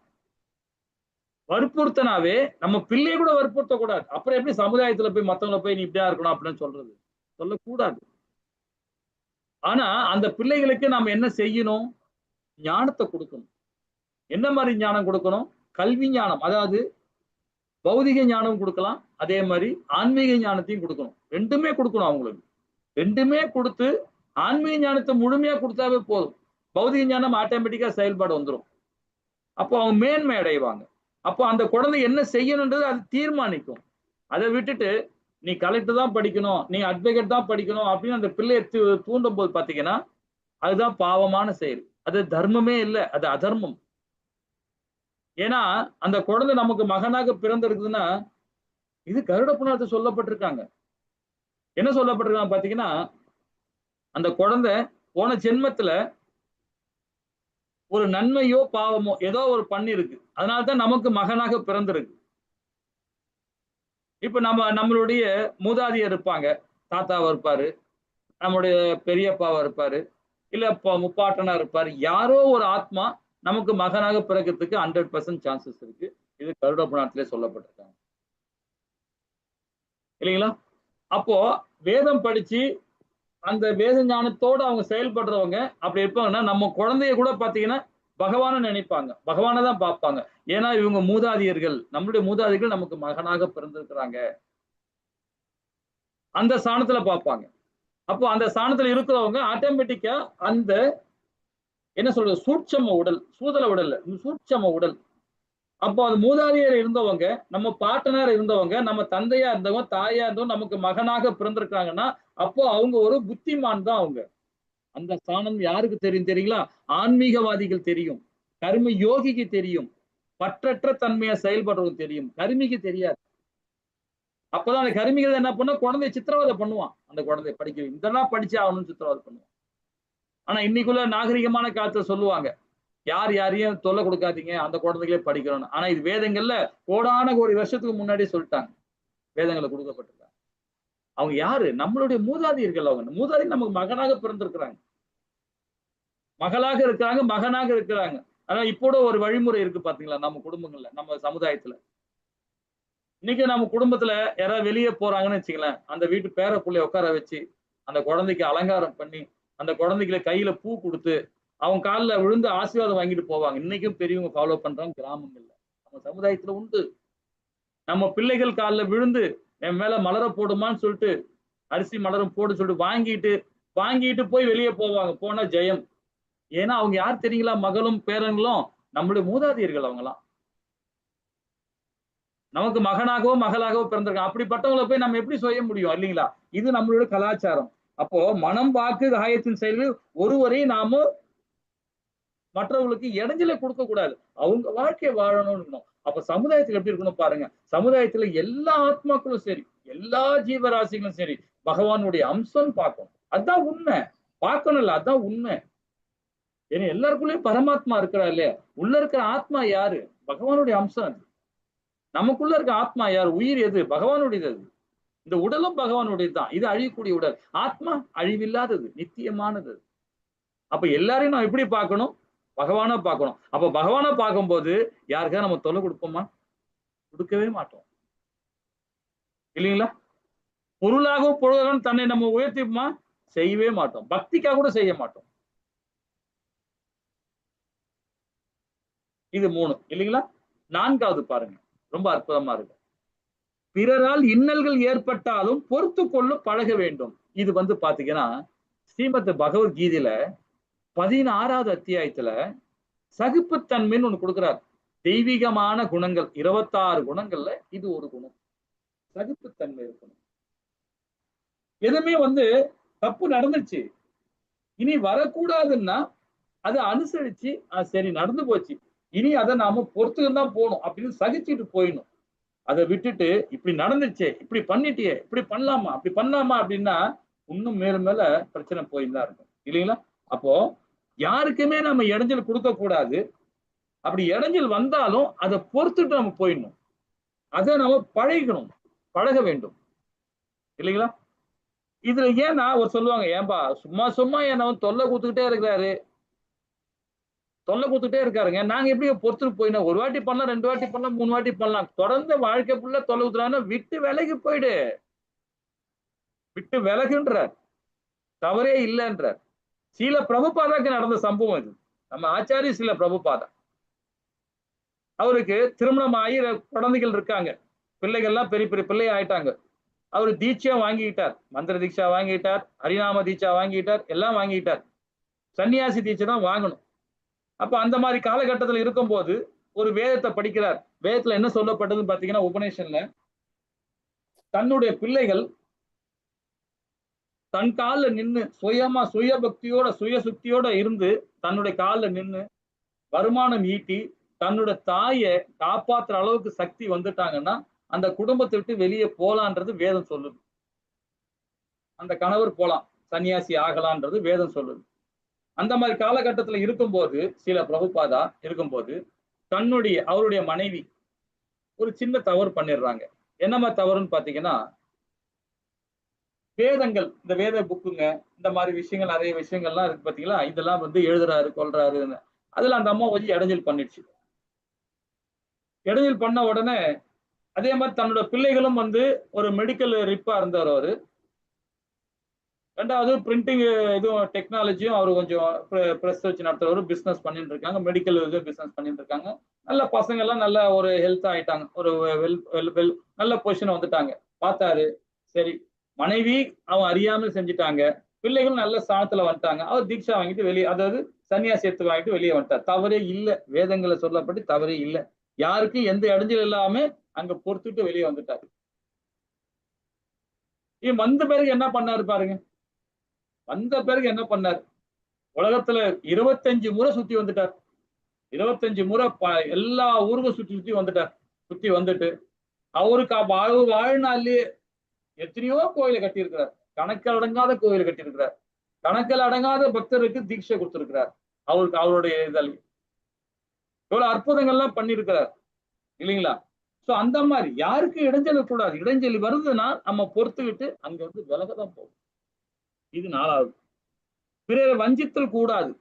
வற்புறுத்தினாவே நம்ம பிள்ளைய கூட வற்புறுத்த கூடாது. அப்புறம் எப்படி சமுதாயத்துல போய் மத்தவங்களை போய் நீ இப்படியா இருக்கணும் அப்படின்னு சொல்றது? சொல்லக்கூடாது. ஆனா அந்த பிள்ளைகளுக்கு நாம என்ன செய்யணும்? ஞானத்தை கொடுக்கணும். என்ன மாதிரி ஞானம் கொடுக்கணும்? கல்வி ஞானம். அதாவது பௌதிக ஞானம் கொடுக்கலாம், அதே மாதிரி ஆன்மீக ஞானத்தையும் கொடுக்கணும். 2மே கொடுக்கணும் அவங்களுக்கு. 2மே கொடுத்து ஆன்மீக ஞானத்தை முழுமையா கொடுத்தாவே போதும். பௌதிக ஞானம் ஆட்டோமேட்டிக்கா செயல்பாடு வந்துடும். அப்போ அவங்க மேன்மை அடைவாங்க. அப்போ அந்த குழந்தை என்ன செய்யணும்ன்றது அது தீர்மானிக்கும். அதை விட்டுட்டு நீ கலெக்டர் தான் படிக்கணும், நீ அட்வொகேட் தான் படிக்கணும் அப்படின்னு அந்த பிள்ளையை தூண்டும் போது பாத்தீங்கன்னா அதுதான் பாவமான செயல். அது தர்மமே இல்லை, அது அதர்மம். ஏன்னா அந்த குழந்தை நமக்கு மகனாக பிறந்திருக்குதுன்னா, இது கருட புராணத்துல சொல்லப்பட்டிருக்காங்க. என்ன சொல்லப்பட்டிருக்காங்க பாத்தீங்கன்னா, அந்த குழந்தை போன ஜென்மத்துல ஒரு நன்மையோ பாவமோ ஏதோ ஒரு பண்ணிருக்கு, அதனால்தான் நமக்கு மகனாக பிறந்திருக்கு. இப்ப நம்மளுடைய மூதாதையர் இருப்பாங்க, தாத்தாவா இருப்பாரு, நம்முடைய பெரியப்பாவா இருப்பாரு, இல்ல முப்பாட்டனா இருப்பாரு. யாரோ ஒரு ஆத்மா நமக்கு மகனாக பிறக்கிறதுக்கு 100% சான்சஸ் இருக்கு. இது கருட புராணத்திலே சொல்லப்பட்டிருக்காங்க இல்லைங்களா? அப்போ வேதம் படிச்சு அந்த வேத ஞானத்தோட அவங்க செயல்படுறவங்க அப்படி இருப்பாங்கன்னா, நம்ம குழந்தைய கூட பாத்தீங்கன்னா பகவான நினைப்பாங்க, பகவானை தான் பார்ப்பாங்க. ஏன்னா இவங்க மூதாதையர்கள், நம்மளுடைய மூதாதையர்கள் நமக்கு மகனாக பிறந்திருக்கிறாங்க. அந்த ஸ்தானத்துல பார்ப்பாங்க. அப்போ அந்த ஸ்தானத்துல இருக்கிறவங்க ஆட்டோமேட்டிக்கா அந்த என்ன சொல்றது சூட்சம உடல், சூதல உடல் இல்ல, சூட்சம உடல். அப்போ அது மூதாதையர் இருந்தவங்க, நம்ம பாட்டனார் இருந்தவங்க, நம்ம தந்தையா இருந்தவங்க, தாயா இருந்தவங்க நமக்கு மகனாக பிறந்திருக்காங்கன்னா, அப்போ அவங்க ஒரு புத்திமான் தான் அவங்க. அந்த ஸ்தானம் யாருக்கு தெரியும் தெரியுங்களா? ஆன்மீகவாதிகள் தெரியும். கர்ம யோகிக்கு தெரியும். பற்றற்ற தன்மையா செயல்படுறவங்க தெரியும். கருமிக்கு தெரியாது. அப்பதான் அந்த கருமிகள் என்ன பண்ண குழந்தைய சித்திரவதை பண்ணுவான். அந்த குழந்தைய படிக்க இதெல்லாம் படிச்சே ஆகணும்னு சித்திரவதை பண்ணுவான். ஆனா இன்னைக்குள்ள நாகரிகமான காலத்துல சொல்லுவாங்க. யார் யாரையும் தொல்லை கொடுக்காதீங்க. அந்த குழந்தைகளே படிக்கணும்னு. ஆனா இது வேதங்கள்ல கோடான கோடி வருஷத்துக்கு முன்னாடியே சொல்லிட்டாங்க. வேதங்கள்ல கொடுக்கப்பட்டிருக்காங்க. அவங்க யாரு? நம்மளுடைய மூதாதையர்கள் அவங்க. மூதாதையர் நமக்கு மகனாக பிறந்திருக்கிறாங்க. மகளாக இருக்கிறாங்க, மகனாக இருக்கிறாங்க. ஆனா இப்போ ஒரு வழிமுறை இருக்கு பாத்தீங்களா? நம்ம குடும்பங்கள்ல, நம்ம சமுதாயத்துல. இன்னைக்கு நம்ம குடும்பத்துல யாராவது வெளியே போறாங்கன்னு வச்சுங்களேன், அந்த வீட்டு பேர புள்ளைய உட்கார வச்சு, அந்த குழந்தைக்கு அலங்காரம் பண்ணி, அந்த குழந்தைக்கு கையில பூ குடுத்து, அவங்க கால்ல விழுந்து ஆசீர்வாதம் வாங்கிட்டு போவாங்க. இன்னைக்கும் பெரியவங்க ஃபாலோ பண்றாங்க கிராமங்கள்ல. நம்ம சமுதாயத்துல உண்டு. நம்ம பிள்ளைகள் கால்ல விழுந்து, என் மேல மலர போடுமான்னு சொல்லிட்டு, அரிசி மலரும் போடு சொல்லிட்டு வாங்கிட்டு போய் வெளியே போவாங்க. போனா ஜெயம். ஏன்னா அவங்க யார் தெரியுங்களா? மகளும் பேரன்களும் நம்மளுடைய மூதாதையர்கள் அவங்கலாம். நமக்கு மகனாகவோ மகளாகவோ பிறந்திருக்காங்க. அப்படிப்பட்டவங்களை போய் நம்ம எப்படி செய்ய முடியும் இல்லைங்களா? இது நம்மளோட கலாச்சாரம். அப்போ மனம், வாக்கு, காயத்தின் செயல்கள் ஒருவரையும் நாம மற்றவர்களுக்கு இடைஞ்சலை கொடுக்க கூடாது. அவங்க வாழ்க்கையை வாழணும்னு இருக்கணும். அப்ப சமுதாயத்துல எப்படி இருக்கணும் பாருங்க. சமுதாயத்துல எல்லா ஆத்மாக்களும் சரி, எல்லா ஜீவராசிகளும் சரி, பகவானுடைய அம்சம் பார்க்கணும். அதான் உண்மை. பார்க்கணும் இல்ல, அதான் உண்மை. ஏன்னா எல்லாருக்குள்ளயும் பரமாத்மா இருக்கிறா இல்லையா? உள்ள இருக்கிற ஆத்மா யாரு? பகவானுடைய அம்சம் அது. நமக்குள்ள இருக்க ஆத்மா யார்? உயிர் எது? பகவானுடையது அது. இந்த உடலும் பகவானுடையது தான். இது அழியக்கூடிய உடல். ஆத்மா அழிவில்லாதது, நித்தியமானது. அப்ப எல்லாரையும் நான் எப்படி பார்க்கணும்? பகவானா பார்க்கணும். அப்ப பகவானா பார்க்கும்போது யாருக்காவது நம்ம தொல்லை கொடுப்போமா? கொடுக்கவே மாட்டோம். இல்லைங்களா? பொருளாகவும் பொருளாகவும் தன்னை நம்ம உயர்த்திப்போமா? செய்யவே மாட்டோம். பக்திக்காக கூட செய்ய மாட்டோம். இது 3 இல்லைங்களா? 4வது பாருங்க. ரொம்ப அற்புதமா இருக்கு. பிறரால் இன்னல்கள் ஏற்பட்டாலும் பொறுத்து கொள்ள பழக வேண்டும். இது பாத்தீங்கன்னா ஸ்ரீமத் பகவத்கீதையில 16வது அத்தியாயத்துல சகிப்புத்தன்மைன்னு ஒண்ணு கொடுக்கிறார். தெய்வீகமான குணங்கள் 26 குணங்கள்ல இது ஒரு குணம். சகிப்புத்தன்மை இருக்கணும். எதுவுமே தப்பு நடந்துச்சு. இனி வரக்கூடாதுன்னா அதை அனுசரிச்சு சரி நடந்து போச்சு. இனி அதை நாம பொறுத்துக்கு தான் போகணும் அப்படின்னு சகிச்சுட்டு போயிடணும். அதை விட்டுட்டு இப்படி நடந்துச்சே, இப்படி பண்ணிட்டியே, இப்படி பண்ணலாமா, அப்படி பண்ணலாமா அப்படின்னா இன்னும் மேலும் மேல பிரச்சனை போயின்னு இருக்கும் இல்லைங்களா? அப்போ யாருக்குமே நம்ம இடைஞ்சல் கொடுக்க கூடாது. அப்படி இடைஞ்சல் வந்தாலும் அதை பொறுத்துட்டு நம்ம போயிடணும். அதை நம்ம பழகணும், பழக வேண்டும் இல்லைங்களா? இதுல ஏன்னா ஒரு சொல்லுவாங்க, ஏன்பா சும்மா சும்மா என்ன தொல்லை கொடுத்துக்கிட்டே இருக்கிறாரு, தொல்லை கொடுத்துட்டே இருக்காருங்க, நாங்க எப்படி பொறுத்துட்டு போயிடணும்? ஒரு வாட்டி பண்ணலாம், 2 வாட்டி பண்ணலாம், 3 வாட்டி பண்ணலாம். தொடர்ந்து வாழ்க்கை ஃபுல்லா தொல்லை கொடுத்துறாங்கன்னா விட்டு விலகி போயிடு, விட்டு விலகுன்றார். தவறே இல்லைன்றார். சீல பிரபுபாதாக்கு நடந்த சம்பவம் இது. நம்ம ஆச்சாரிய சீல பிரபுபாதா, அவருக்கு திருமணம் ஆகி குழந்தைகள் இருக்காங்க. பிள்ளைகள்லாம் பெரிய பெரிய பிள்ளை ஆயிட்டாங்க. அவரு தீட்சையா வாங்கிட்டார். மந்திர தீட்சா வாங்கிட்டார், ஹரிநாம தீட்சா வாங்கிட்டார், எல்லாம் வாங்கிட்டார். சன்னியாசி தீட்சை தான் வாங்கணும். அப்ப அந்த மாதிரி காலகட்டத்தில் இருக்கும்போது ஒரு வேதத்தை படிக்கிறார். வேதத்துல என்ன சொல்லப்பட்டதுன்னு பாத்தீங்கன்னா, உபநேஷன்ல தன்னுடைய பிள்ளைகள் தன் கால்ல நின்னு சுயமா சுய பக்தியோட சுய சுக்தியோட இருந்து தன்னுடைய கால்ல நின்னு வருமானம் ஈட்டி தன்னுடைய தாயை காப்பாத்துற அளவுக்கு சக்தி வந்துட்டாங்கன்னா அந்த குடும்பத்தை விட்டு வெளியே போலான்றது வேதம் சொல்லுது. அந்த கணவர் போலாம், சன்னியாசி ஆகலான்றது வேதம் சொல்லுது. அந்த மாதிரி காலகட்டத்துல இருக்கும்போது சில பிரபுபாதா இருக்கும்போது அவருடைய மனைவி ஒரு சின்ன தவறு பண்ணிடுறாங்க. என்ன மாதிரி தவறுன்னு பாத்தீங்கன்னா, வேதங்கள் இந்த வேத புக்குங்க இந்த மாதிரி விஷயங்கள் நிறைய விஷயங்கள்லாம் இருக்கு பாத்தீங்களா, இதெல்லாம் எழுதுறாரு கொள்றாருன்னு அதுல அந்த அம்மா கொஞ்சம் இடைஞ்சல் பண்ணிடுச்சு. இடைஞ்சல் பண்ண உடனே அதே மாதிரி தன்னோட பிள்ளைகளும் ஒரு மெடிக்கல் ரிப்பா இருந்தார் அவரு. ரெண்டாவது பிரிண்டிங் இதுவும் டெக்னாலஜியும் அவர் கொஞ்சம் ப்ரெஸ் வச்சு நடத்துறவர் பிசினஸ் பண்ணிட்டு இருக்காங்க, மெடிக்கல் இது பிசினஸ் பண்ணிட்டு இருக்காங்க. நல்ல பசங்க எல்லாம் நல்ல ஒரு ஹெல்த் ஆயிட்டாங்க, ஒரு வெல் வெல் வெல் நல்ல பொசிஷன் வந்துட்டாங்க. பார்த்தாரு, சரி மனைவி அவன் அறியாமல் செஞ்சுட்டாங்க, பிள்ளைகளும் நல்ல ஸ்தானத்துல வந்துட்டாங்க. அவர் தீட்சா வாங்கிட்டு வெளியே, அதாவது சன்னியாசியத்தை வாங்கிட்டு வெளியே வந்துட்டார். தவறே இல்லை, வேதங்களை சொல்லப்பட்டு தவறே இல்லை. யாருக்கும் எந்த இடைஞ்சல் இல்லாம அங்க பொறுத்துட்டு வெளியே வந்துட்டாரு. வந்த பிறகு என்ன பண்ணாரு பாருங்க. வந்த பிறகு என்ன பண்ணார், உலகத்துல 25 முறை சுத்தி வந்துட்டார். 25 முறை எல்லா ஊருக்கும் சுத்தி சுத்தி வந்துட்டார். சுத்தி வந்துட்டு அவருக்கு வாழ்நாள்லயே எத்தனையோ கோயிலை கட்டியிருக்கிறார், கணக்கில் அடங்காத கோயிலை கட்டியிருக்கிறார், கணக்கில் அடங்காத பக்தருக்கு தீட்சை கொடுத்திருக்கிறார். அவருக்கு அவருடைய இதில் எவ்வளவு அற்புதங்கள்லாம் பண்ணியிருக்கிறார் இல்லைங்களா? சோ அந்த மாதிரி யாருக்கு இடைஞ்சல் கூடாது. இடைஞ்சல் வருதுன்னா நம்ம பொறுத்துக்கிட்டு அங்க வந்து விலகதான் போகும். இது 4வது. பிறரை வஞ்சித்தல் கூடாது.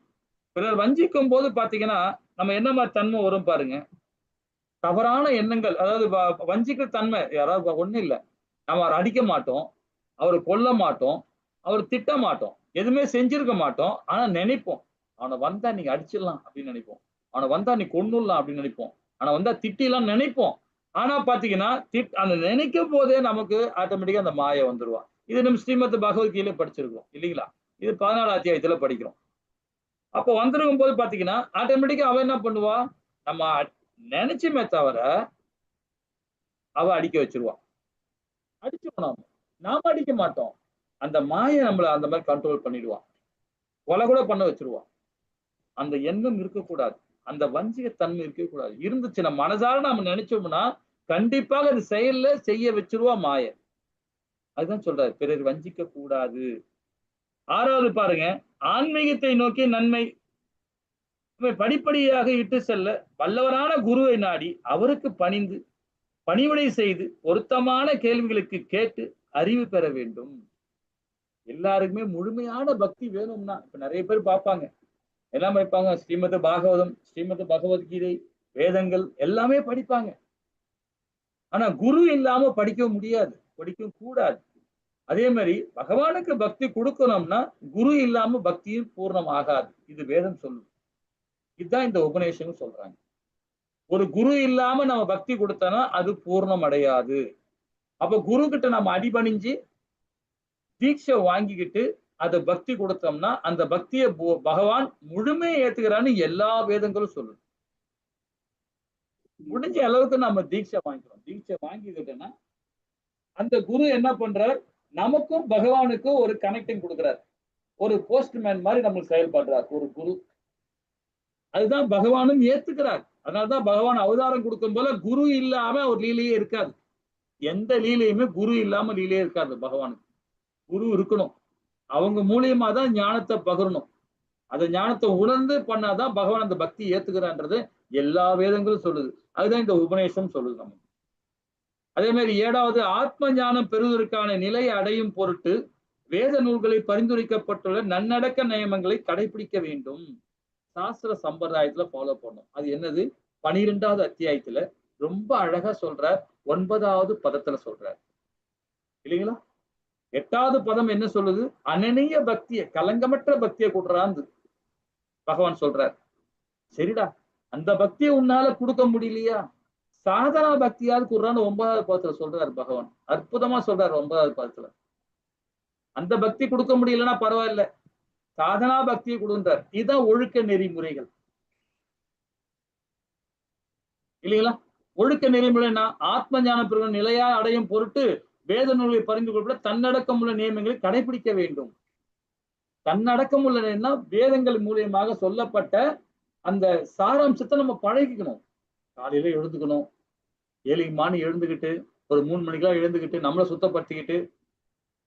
பிறர் வஞ்சிக்கும் போது பாத்தீங்கன்னா நம்ம என்ன மாதிரி தன்மை வரும் பாருங்க. தவறான எண்ணங்கள், அதாவது வஞ்சிக்கிற தன்மை. யாராவது ஒண்ணு இல்லை, நம்ம அவரை அடிக்க மாட்டோம், அவரை கொல்ல மாட்டோம், அவர் திட்ட மாட்டோம், எதுவுமே செஞ்சிருக்க மாட்டோம். ஆனா நினைப்போம், அவனை வந்தா நீங்க அடிச்சிடலாம் அப்படின்னு நினைப்போம், அவனை வந்தா நீ கொன்னுடலாம் அப்படின்னு நினைப்போம், அவனை வந்தா திட்டிலாம் நினைப்போம். ஆனா பாத்தீங்கன்னா அந்த நினைக்கும் போதே நமக்கு ஆட்டோமேட்டிக்கா அந்த மாயை வந்துருவா. இது நம்ம ஸ்ரீமத் பகவத்கீதையில படிச்சிருக்கோம் இல்லைங்களா? இது 14 அத்தியாயத்துல படிக்கிறோம். அப்போ வந்திருக்கும் போது பாத்தீங்கன்னா ஆட்டோமேட்டிக்கா அவ என்ன பண்ணுவா, நம்ம நினைச்சுமே தவிர அவ அடிக்க வச்சிருவா. அடிச்சுக்கணும், நாம அடிக்க மாட்டோம். அந்த மாயை நம்மள அந்த மாதிரி கண்ட்ரோல் பண்ணிடுவான், கொலை கூட பண்ண வச்சிருவான். அந்த எண்ணம் இருக்கக்கூடாது, அந்த வஞ்சிக தன்மை இருக்கக்கூடாது. இருந்துச்சுன்னா மனசார நாம நினைச்சோம்னா கண்டிப்பாக அது செயல்ல செய்ய வச்சிருவா மாய. அதுதான் சொல்றாரு, பிறர் வஞ்சிக்க கூடாது. 6வது பாருங்க, ஆன்மீகத்தை நோக்கி நன்மை படிப்படியாக இட்டு செல்ல வல்லவரான குருவை நாடி அவருக்கு பணிந்து பணிவிடை செய்து பொருத்தமான கேள்விகளுக்கு கேட்டு அறிவு பெற வேண்டும். எல்லாருக்குமே முழுமையான பக்தி வேணும்னா, இப்ப நிறைய பேர் பார்ப்பாங்க, எல்லாம் படிப்பாங்க, ஸ்ரீமத் பாகவதம், ஸ்ரீமத் பகவத்கீதை, வேதங்கள் எல்லாமே படிப்பாங்க. ஆனா குரு இல்லாம படிக்க முடியாது, படிக்க கூடாது. அதே மாதிரி பகவானுக்கு பக்தி கொடுக்கணும்னா குரு இல்லாம பக்தியும் பூர்ணம் ஆகாது. இது வேதம் சொல்லுது, இதுதான் இந்த உபநேசம் சொல்றாங்க. ஒரு குரு இல்லாம நம்ம பக்தி கொடுத்தோம்னா அது பூர்ணம் அடையாது. அப்ப குரு கிட்ட நம்ம அடிபணிஞ்சு தீட்சை வாங்கிக்கிட்டு அதை பக்தி கொடுத்தோம்னா அந்த பக்தியை பகவான் முழுமையை ஏத்துக்கிறான்னு எல்லா வேதங்களும் சொல்லுது. முடிஞ்ச அளவுக்கு நம்ம தீட்சை வாங்கிக்கிறோம். தீட்சை வாங்கிக்கிட்டோம்னா அந்த குரு என்ன பண்றார், நமக்கும் பகவானுக்கும் ஒரு கனெக்டிங் கொடுக்கிறார். ஒரு போஸ்ட்மேன் மாதிரி நம்ம செயல்படுறார் ஒரு குரு. அதுதான் பகவானும் ஏத்துக்கிறார். அதனாலதான் பகவான் அவதாரம் கொடுக்கும் போல குரு இல்லாம ஒரு லீலையே இருக்காது. எந்த லீலையுமே குரு இல்லாம லீலையே இருக்காது. பகவானுக்கு குரு இருக்கணும், அவங்க மூலியமா தான் ஞானத்தை பகிரணும். அந்த ஞானத்தை உணர்ந்து பண்ணாதான் பகவான் அந்த பக்தி ஏத்துக்கிறான்றது எல்லா வேதங்களும் சொல்லுது. அதுதான் இந்த உபநேசம் சொல்லுது நமக்கு. அதே மாதிரி 7வது, ஆத்ம ஞானம் பெறுவதற்கான நிலையை அடையும் பொருட்டு வேத நூல்களில் பரிந்துரைக்கப்பட்டுள்ள நன்னடக்க நியமங்களை கடைபிடிக்க வேண்டும். சாஸ்திர சம்பிரதாயத்துல ஃபாலோ பண்ணும். அது என்னது, 12வது அத்தியாயத்துல ரொம்ப அழகா சொல்றார், 9வது பதத்துல சொல்றார் இல்லைங்களா? 8வது பதம் என்ன சொல்லுது, அனனிய பக்தியை, கலங்கமற்ற பக்தியை கொடுறான்னு பகவான் சொல்றார். சரிடா, அந்த பக்தியை உன்னால கொடுக்க முடியலையா, சாதனா பக்தியாவது கொடுறான்னு 9வது பதத்துல சொல்றாரு பகவான். அற்புதமா சொல்றாரு 9வது பதத்துல. அந்த பக்தி கொடுக்க முடியலன்னா பரவாயில்ல, சாதனா பக்தியை கொடுன்றார். இதுதான் ஒழுக்க நெறிமுறைகள் இல்லைங்களா? ஒழுக்க நெறிமுறைனா ஆத்ம ஞான பிறகு நிலையா அடையும் பொருட்டு வேத நூலை பரிந்து கொள்ள தன்னடக்கம் உள்ள நியமங்களை கடைபிடிக்க வேண்டும். தன்னடக்கம் உள்ள வேதங்கள் மூலியமாக சொல்லப்பட்ட அந்த சாராம்சத்தை நம்ம பழகிக்கணும். காலையில எழுந்துக்கணும், 7 மணி எழுந்துக்கிட்டு ஒரு 3 மணிக்கெல்லாம் எழுந்துக்கிட்டு நம்மளை சுத்தப்படுத்திக்கிட்டு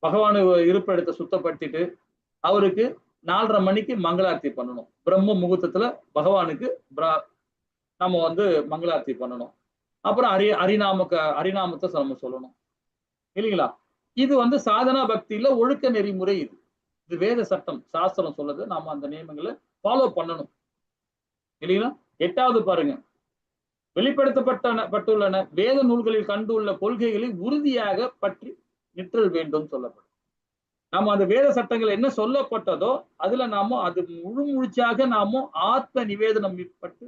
பகவானு இருப்பிடத்தை சுத்தப்படுத்திட்டு அவருக்கு 4:30 மணிக்கு மங்களார்த்தி பண்ணணும். பிரம்ம முகூர்த்தத்துல பகவானுக்கு நம்ம வந்து மங்களார்த்தி பண்ணணும். அப்புறம் ஹரிநாமத்தை நம்ம சொல்லணும் இல்லைங்களா? இது வந்து சாதனா பக்தியில ஒழுக்க நெறிமுறை. இது வேத சட்டம், சாஸ்திரம் சொல்லுது, நாம அந்த நியமங்களை ஃபாலோ பண்ணணும் இல்லைங்களா? 8வது பாருங்க, வெளிப்படுத்தப்பட்டுள்ளன வேத நூல்களில் கண்டுள்ள கொள்கைகளை உறுதியாக பற்றி நிற்றல் வேண்டும் சொல்லப்படும். நம்ம அந்த வேத சட்டங்கள் என்ன சொல்லப்பட்டதோ அதுல நாம அது முழுமுழுச்சாக நாம ஆத்ம நிவேதனம் பட்டு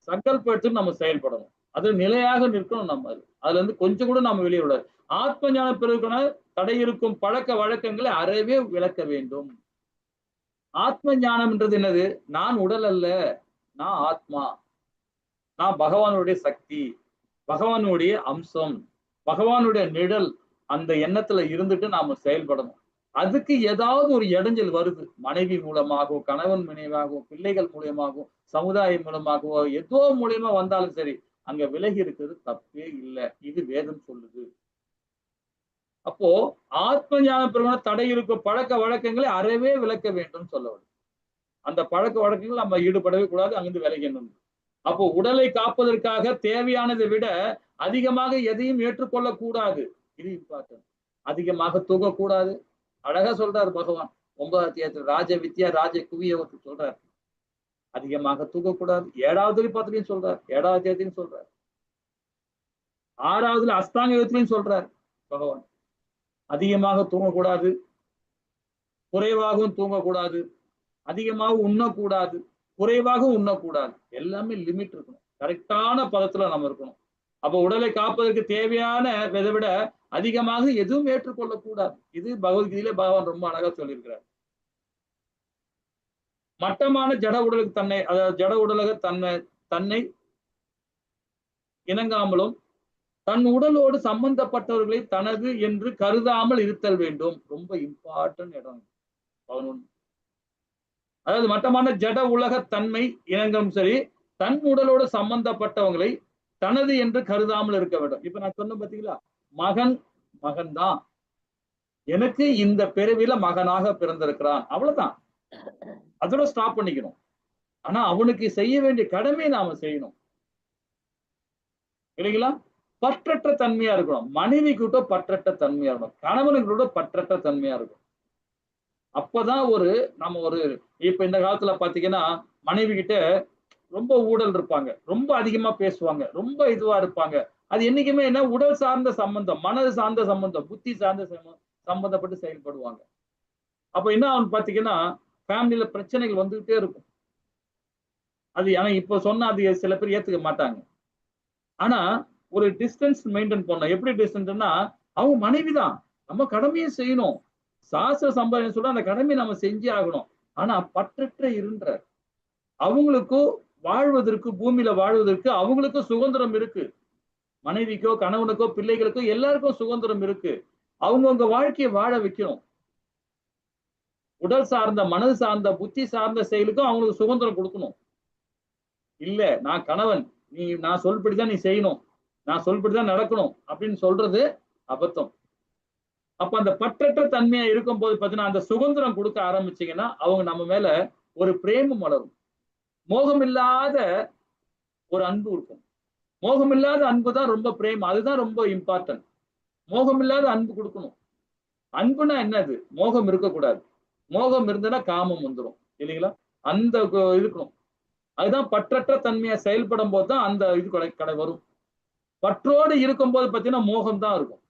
சங்கல்படுத்தி நம்ம செயல்படணும். அது நிலையாக நிற்கணும். நம்ம அதுல இருந்து கொஞ்சம் கூட நம்ம வெளியே விடாது. ஆத்ம ஞானம் பெருக்கணும் தடை இருக்கும் பழக்க வழக்கங்களை அறவே விளக்க வேண்டும். ஆத்ம ஞானம்ன்றது என்னது? நான் உடல் அல்ல, நான் ஆத்மா, நான் பகவானுடைய சக்தி, பகவானுடைய அம்சம், பகவானுடைய நிழல். அந்த எண்ணத்துல இருந்துட்டு நாம செயல்படணும். அதுக்கு ஏதாவது ஒரு இடைஞ்சல் வருது, மனைவி மூலமாகவோ, கணவன் மனைவியாகவோ, பிள்ளைகள் மூலியமாகவோ, சமுதாயம் மூலமாகவோ, ஏதோ மூலியமா வந்தாலும் சரி, அங்க விலகி இருக்கிறது தப்பே இல்லை. இது வேதம் சொல்லுது. அப்போ ஆத்ம ஞான பெருமான தடை இருக்கும் பழக்க வழக்கங்களை அறவே விளக்க வேண்டும் சொல்ல வேண்டும். அந்த பழக்க வழக்கங்கள் நம்ம ஈடுபடவே கூடாது, அங்கிருந்து விலகணும். அப்போ உடலை காப்பதற்காக தேவையானதை விட அதிகமாக எதையும் ஏற்றுக்கொள்ள கூடாது. இது இம்பார்ட்டன்ட். அதிகமாக தூங்கக்கூடாது. அழகா சொல்றாரு பகவான் 9வது அத்தியாயத்துல ராஜ வித்யா ராஜ குவியவத்து சொல்றாரு. அதிகமாக தூங்கக்கூடாது. 7வது பாத்திரையும் சொல்றாரு, 7வது அத்தியாயத்திலையும் சொல்றாரு, 6வதுல அஸ்தாங்க யோகத்திலையும் சொல்றாரு பகவான். அதிகமாக தூங்கக்கூடாது, குறைவாகவும் தூங்கக்கூடாது, அதிகமாக உண்ணக்கூடாது, குறைவாக உண்ணக்கூடாது. எல்லாமே லிமிட் இருக்கணும். கரெக்டான பதத்துல நம்ம இருக்கணும். அப்ப உடலை காப்பதற்கு தேவையான இதை விட அதிகமாக எதுவும் ஏற்றுக்கொள்ளக்கூடாது. இது பகவத்கீதையில பகவான் ரொம்ப அழகா சொல்லியிருக்கிறார். மட்டமான ஜட உடலுக்கு தன்னை, அதாவது ஜட உடலுக்கு தன்னை இணங்காமலும் தன் உடலோடு சம்பந்தப்பட்டவர்களை தனது என்று கருதாமல் இருத்தல் வேண்டும். ரொம்ப இம்பார்ட்டன்ட் இடம் 11. அதாவது மட்டமான ஜட உலக தன்மை இணங்கும் சரி, தன் உடலோடு சம்பந்தப்பட்டவங்களை தனது என்று கருதாமல் இருக்க வேண்டும். இப்ப நான் சொன்ன பாத்தீங்களா, மகன் மகன் தான், எனக்கு இந்த பிறவில மகனாக பிறந்திருக்கிறான், அவ்வளவுதான். அதோட ஸ்டாப் பண்ணிக்கணும். ஆனா அவனுக்கு செய்ய வேண்டிய கடமையை நாம செய்யணும் இல்லைங்களா? பற்றற்ற தன்மையா இருக்கணும். மனைவி கிட்ட பற்றற்ற தன்மையா இருக்கணும், கணவனுங்களோட பற்றற்ற தன்மையா இருக்கும். அப்பதான் நம்ம இப்ப இந்த காலத்துல பாத்தீங்கன்னா மனைவி கிட்ட ரொம்ப ஊழல் இருப்பாங்க, ரொம்ப அதிகமா பேசுவாங்க, ரொம்ப இதுவா இருப்பாங்க. அது என்னைக்குமே என்ன, உடல் சார்ந்த சம்பந்தம், மனது சார்ந்த சம்பந்தம், புத்தி சார்ந்த சம்பந்தப்பட்டு செயல்படுவாங்க. அப்ப என்ன ஆகும் பாத்தீங்கன்னா, ஃபேமிலியில பிரச்சனைகள் வந்துகிட்டே இருக்கும். அது ஆனா இப்ப சொன்னா அது சில பேர் ஏத்துக்க மாட்டாங்க. ஆனா ஒரு டிஸ்டன்ஸ் மெயின்டைன் பண்ணணும். எப்படி டிஸ்டன்ஸ்னா, அவங்க மனைவிதான், நம்ம கடமையை செய்யணும். சாஸ்திர சம்பிரதாயம் சொல்ற அந்த கடமையை நம்ம செஞ்சே ஆகணும். ஆனா பற்றற்ற இருன்றார். அவங்களுக்கும் வாழ்வதற்கு, பூமியில வாழ்வதற்கு அவங்களுக்கும் சுதந்திரம் இருக்கு. மனைவிக்கோ கணவனுக்கோ பிள்ளைகளுக்கோ எல்லாருக்கும் சுதந்திரம் இருக்கு. அவங்கவுங்க வாழ்க்கையை வாழ வைக்கணும். உடல் சார்ந்த, மனது சார்ந்த, புத்தி சார்ந்த செயலுக்கும் அவங்களுக்கு சுதந்திரம் கொடுக்கணும். இல்ல நான் கணவன், நான் சொல்படிதான் நீ செய்யணும், நான் சொல்படிதான் நடக்கணும் அப்படின்னு சொல்றது அபத்தம். அப்ப அந்த பற்றற்ற தன்மையா இருக்கும் போது பாத்தீங்கன்னா, அந்த சுதந்திரம் கொடுக்க ஆரம்பிச்சீங்கன்னா அவங்க நம்ம மேல ஒரு பிரேமம் வளரும். மோகமில்லாத ஒரு அன்பு இருக்கும். மோகமில்லாத அன்பு தான் ரொம்ப பிரேமம். அதுதான் ரொம்ப இம்பார்ட்டன்ட். மோகமில்லாத அன்பு கொடுக்கணும். அன்புனா என்னது? மோகம் இருக்கக்கூடாது. மோகம் இருந்ததுன்னா காமம் வந்துடும் இல்லைங்களா? அந்த இருக்கணும். அதுதான் பற்றற்ற தன்மையா செயல்படும் போதுதான் அந்த இது கடை வரும். பற்றோடு இருக்கும் போது பாத்தீங்கன்னா மோகம் தான் இருக்கும்.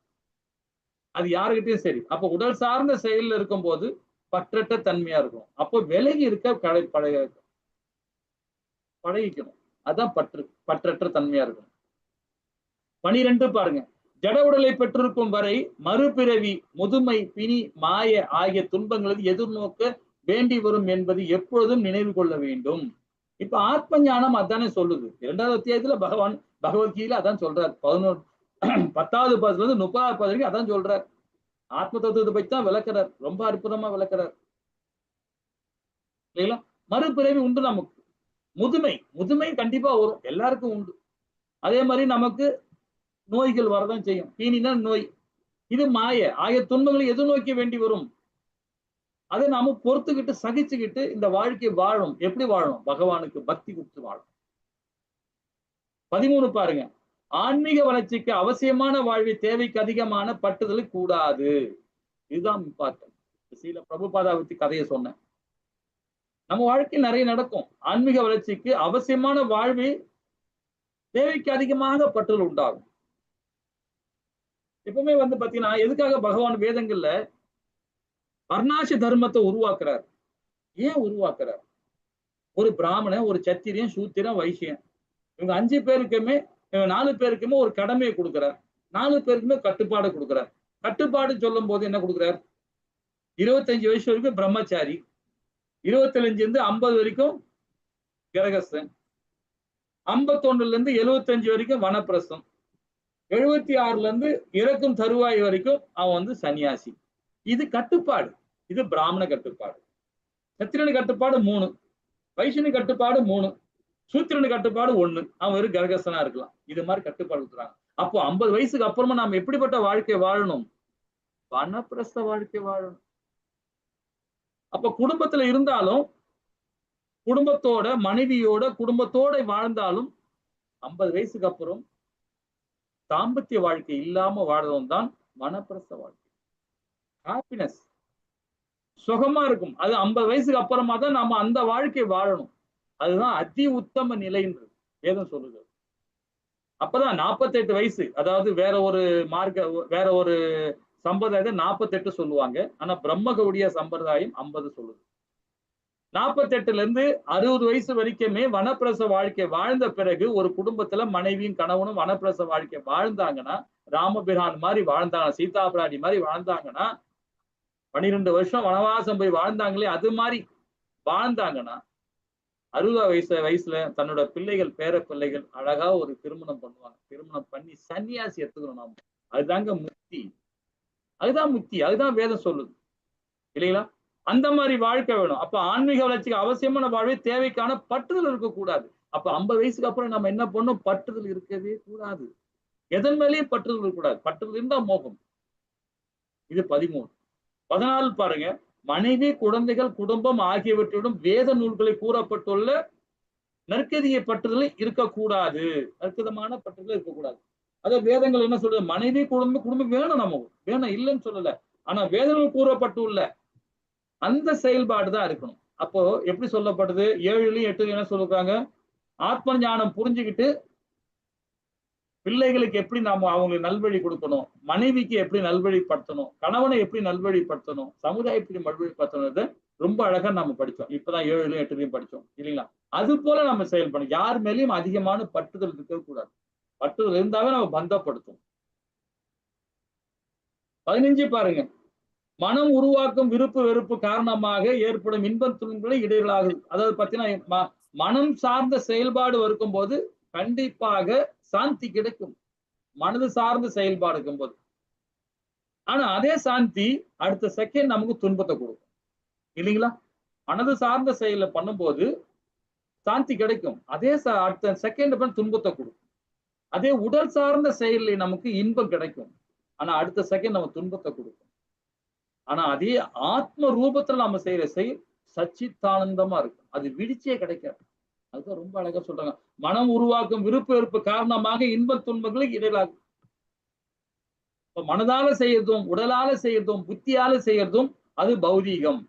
அது யாருக்கிட்டையும் சரி. அப்ப உடல் சார்ந்த செயல்ல இருக்கும் போது பற்றற்ற தன்மையா இருக்கும். அப்போ விலகி இருக்க பழகிக்கணும். அதான் பற்றற்ற தன்மையா இருக்கும். 12 பாருங்க. ஜட உடலை பெற்றிருக்கும் வரை மறுபிறவி, முதுமை, பிணி, மாய ஆகிய துன்பங்களை எதிர்நோக்க வேண்டி வரும் என்பது எப்பொழுதும் நினைவு கொள்ள வேண்டும். இப்ப ஆத்ம ஞானம் அதானே சொல்லுது. 2வது அத்தியாயத்துல பகவத்கீதையில அதான் சொல்றார். 10வது பாதத்துல இருந்து 30வது பாதம் வரைக்கும் அதான் சொல்றார். ஆத்ம தத்துவத்தை பற்றி தான் விளக்குறார். ரொம்ப அற்புதமா விளக்குறார் இல்லைங்களா? மறுபிறவி உண்டு நமக்கு. முதுமை கண்டிப்பா வரும், எல்லாருக்கும் உண்டு. அதே மாதிரி நமக்கு நோய்கள் வரதான் செய்யும். பீனினா நோய். இது மாய ஆகிய துன்பங்களை எது நோக்கி வேண்டி வரும். அதை நாம பொறுத்துக்கிட்டு சகிச்சுக்கிட்டு இந்த வாழ்க்கையை வாழும். எப்படி வாழணும்? பகவானுக்கு பக்தி கொடுத்து வாழும். 13 பாருங்க. ஆன்மீக வளர்ச்சிக்கு அவசியமான வாழ்வை தேவைக்கு அதிகமான பட்டுதல் கூடாது. இதுதான் இம்பார்ட்டன்ட். ஸ்ரீல பிரபுபாதா பத்தி கதையை சொன்னேன். நம்ம வாழ்க்கையில் நிறைய நடக்கும். ஆன்மீக வளர்ச்சிக்கு அவசியமான வாழ்வு தேவைக்கு அதிகமாக பற்றுதல் உண்டாகும். எப்பவுமே பாத்தீங்கன்னா, எதுக்காக பகவான் வேதங்கள்ல வர்ணாசி தர்மத்தை உருவாக்குறார். ஏன் உருவாக்குறார்? ஒரு பிராமணன், ஒரு சத்திரியன், சூத்திரன், வைசியன், இவங்க 5 பேருக்குமே 4 பேருக்குமே ஒரு கடமையை கொடுக்கிறார். 4 பேருக்குமே கட்டுப்பாடு கொடுக்கிறார். கட்டுப்பாடு சொல்லும் போது என்ன கொடுக்கிறார்? 25 வயசு வரைக்கும் பிரம்மச்சாரி, 25 இருந்து 50 வரைக்கும் கிரகஸ்தன், 51 இருந்து 75 வரைக்கும் வனப்பிரஸ்தம், 76 இருந்து இறக்கும் தருவாய் வரைக்கும் அவன் சன்னியாசி. இது கட்டுப்பாடு. இது பிராமண கட்டுப்பாடு. சத்திரனு கட்டுப்பாடு 3, வைஷ்ணு கட்டுப்பாடு 3, சூத்திரனு கட்டுப்பாடு 1. அவன் ஒரு கிரகஸ்தனா இருக்கலாம். இது மாதிரி கட்டுப்பாடு கொடுக்குறாங்க. அப்போ 50 வயசுக்கு அப்புறமா நாம எப்படிப்பட்ட வாழ்க்கை வாழணும்? வனப்பிரஸ்த வாழ்க்கை வாழணும். அப்ப குடும்பத்துல இருந்தாலும், குடும்பத்தோட, மனைவியோட, குடும்பத்தோட வாழ்ந்தாலும் 50 வயசுக்கு அப்புறம் தாம்பத்திய வாழ்க்கை இல்லாம வாழறதும் தான் வனப்பிரஸ்த வாழ்க்கை. ஹாப்பினஸ், சுகமா இருக்கும். அது 50 வயசுக்கு அப்புறமா தான் நாம அந்த வாழ்க்கை வாழணும். அதுதான் அதி உத்தம நிலைன்றது வேதம் சொல்லுது. அப்பதான் 48 வயசு, அதாவது வேற ஒரு சம்பிரதாயத்தை 48 சொல்லுவாங்க. ஆனா பிரம்மகவுடிய சம்பிரதாயம் 50 சொல்லுது. 48ல இருந்து 60 வயசு வரைக்குமே வனப்பிரச வாழ்க்கை வாழ்ந்த பிறகு ஒரு குடும்பத்துல மனைவியும் கணவனும் வனப்பிரச வாழ்க்கை வாழ்ந்தாங்கன்னா, ராமபிரான் மாதிரி வாழ்ந்தாங்க, சீதா பிராட்டி மாதிரி வாழ்ந்தாங்கன்னா, 12 வருஷம் வனவாசம் போய் வாழ்ந்தாங்களே அது மாதிரி வாழ்ந்தாங்கன்னா, 60 வயசுல தன்னோட பிள்ளைகள், பேர பிள்ளைகள் அழகா ஒரு திருமணம் பண்ணுவாங்க. திருமணம் பண்ணி சன்னியாசி எடுத்துக்கணும் நாம. அதுதாங்க முக்தி. அதுதான் முக்தி. அதுதான் வேதம் சொல்லுது இல்லைங்களா? அந்த மாதிரி வாழ்க்கை வேணும். அப்ப ஆன்மீக வளர்ச்சிக்கு அவசியமான வாழ்வை தேவைக்கான பற்றுதல் இருக்கக்கூடாது. அப்ப 50 வயசுக்கு அப்புறம் நம்ம என்ன பண்ணணும்? பற்றுதல் இருக்கவே கூடாது. எதன் மேலேயும் பற்றுதல் இருக்கக்கூடாது. பற்றுதல் இருந்தா மோகம். இது 13. 14 பாருங்க. மனைவி, குழந்தைகள், குடும்பம் ஆகியவற்றிடம் வேத நூல்களில் கூறப்பட்டுள்ள நற்கதியை பற்றுதல் இருக்கக்கூடாது. அற்புதமான பற்றுதல் இருக்கக்கூடாது. அதாவது வேதங்கள் என்ன சொல்றது? மனைவி, குடும்பம் வேணும், நமக்கு வேணும், இல்லைன்னு சொல்லல. ஆனா வேதங்கள் கூறப்பட்டுள்ள அந்த செயல்பாடு தான் இருக்கணும். அப்போ எப்படி சொல்லப்படுது? 7லயும் 8லயும் என்ன சொல்றாங்க? ஆத்ம ஞானம் புரிஞ்சுக்கிட்டு பிள்ளைகளுக்கு எப்படி நாம அவங்களுக்கு நல்வழி கொடுக்கணும், மனைவிக்கு எப்படி நல்வழிப்படுத்தணும், கணவனை எப்படி நல்வழிப்படுத்தணும், சமுதாயத்தை நல்வழிப்படுத்தணும்ன்றத ரொம்ப அழகா நம்ம படிச்சோம். இப்பதான் 7லயும் 8லயும் படிச்சோம் இல்லைங்களா? அது போல நம்ம செயல்படணும். யார் மேலேயும் அதிகமான பற்றுதல் இருக்கக்கூடாது. பற்றுதல் இருந்தாவே நம்ம பந்தப்படுத்தும். 15 பாருங்க. மனம் உருவாக்கும் விருப்பு வெறுப்பு காரணமாக ஏற்படும் இன்ப துன்பங்களை இடைகளாகுது. அதாவது பாத்தீங்கன்னா, மனம் சார்ந்த செயல்பாடு இருக்கும் போது கண்டிப்பாக சாந்தி கிடைக்கும். மனது சார்ந்த செயல்பாடு இருக்கும்போது. ஆனா அதே சாந்தி அடுத்த செகண்ட் நமக்கு துன்பத்தை கொடுக்கும் இல்லைங்களா? மனது சார்ந்த செயலை பண்ணும்போது சாந்தி கிடைக்கும். அதே அடுத்த செகண்ட் துன்பத்தை கொடுக்கும். அதே உடல் சார்ந்த செயலில் நமக்கு இன்பம் கிடைக்கும். ஆனா அடுத்த செகண்ட் நம்ம துன்பத்தை கொடுக்கும். ஆனா அதே ஆத்ம ரூபத்துல நம்ம செய்யற செயல் சச்சித்தானந்தமா இருக்கும். அது விழிச்சே கிடைக்காது. அதுதான் ரொம்ப அழகா சொல்றாங்க. மனம் உருவாக்கும் விருப்ப வெறுப்பு காரணமாக இன்ப துன்பங்களுக்கு இடையிலாகும். மனதால செய்யறதும், உடலால செய்யறதும், புத்தியால செய்யறதும் அது பௌதீகம்.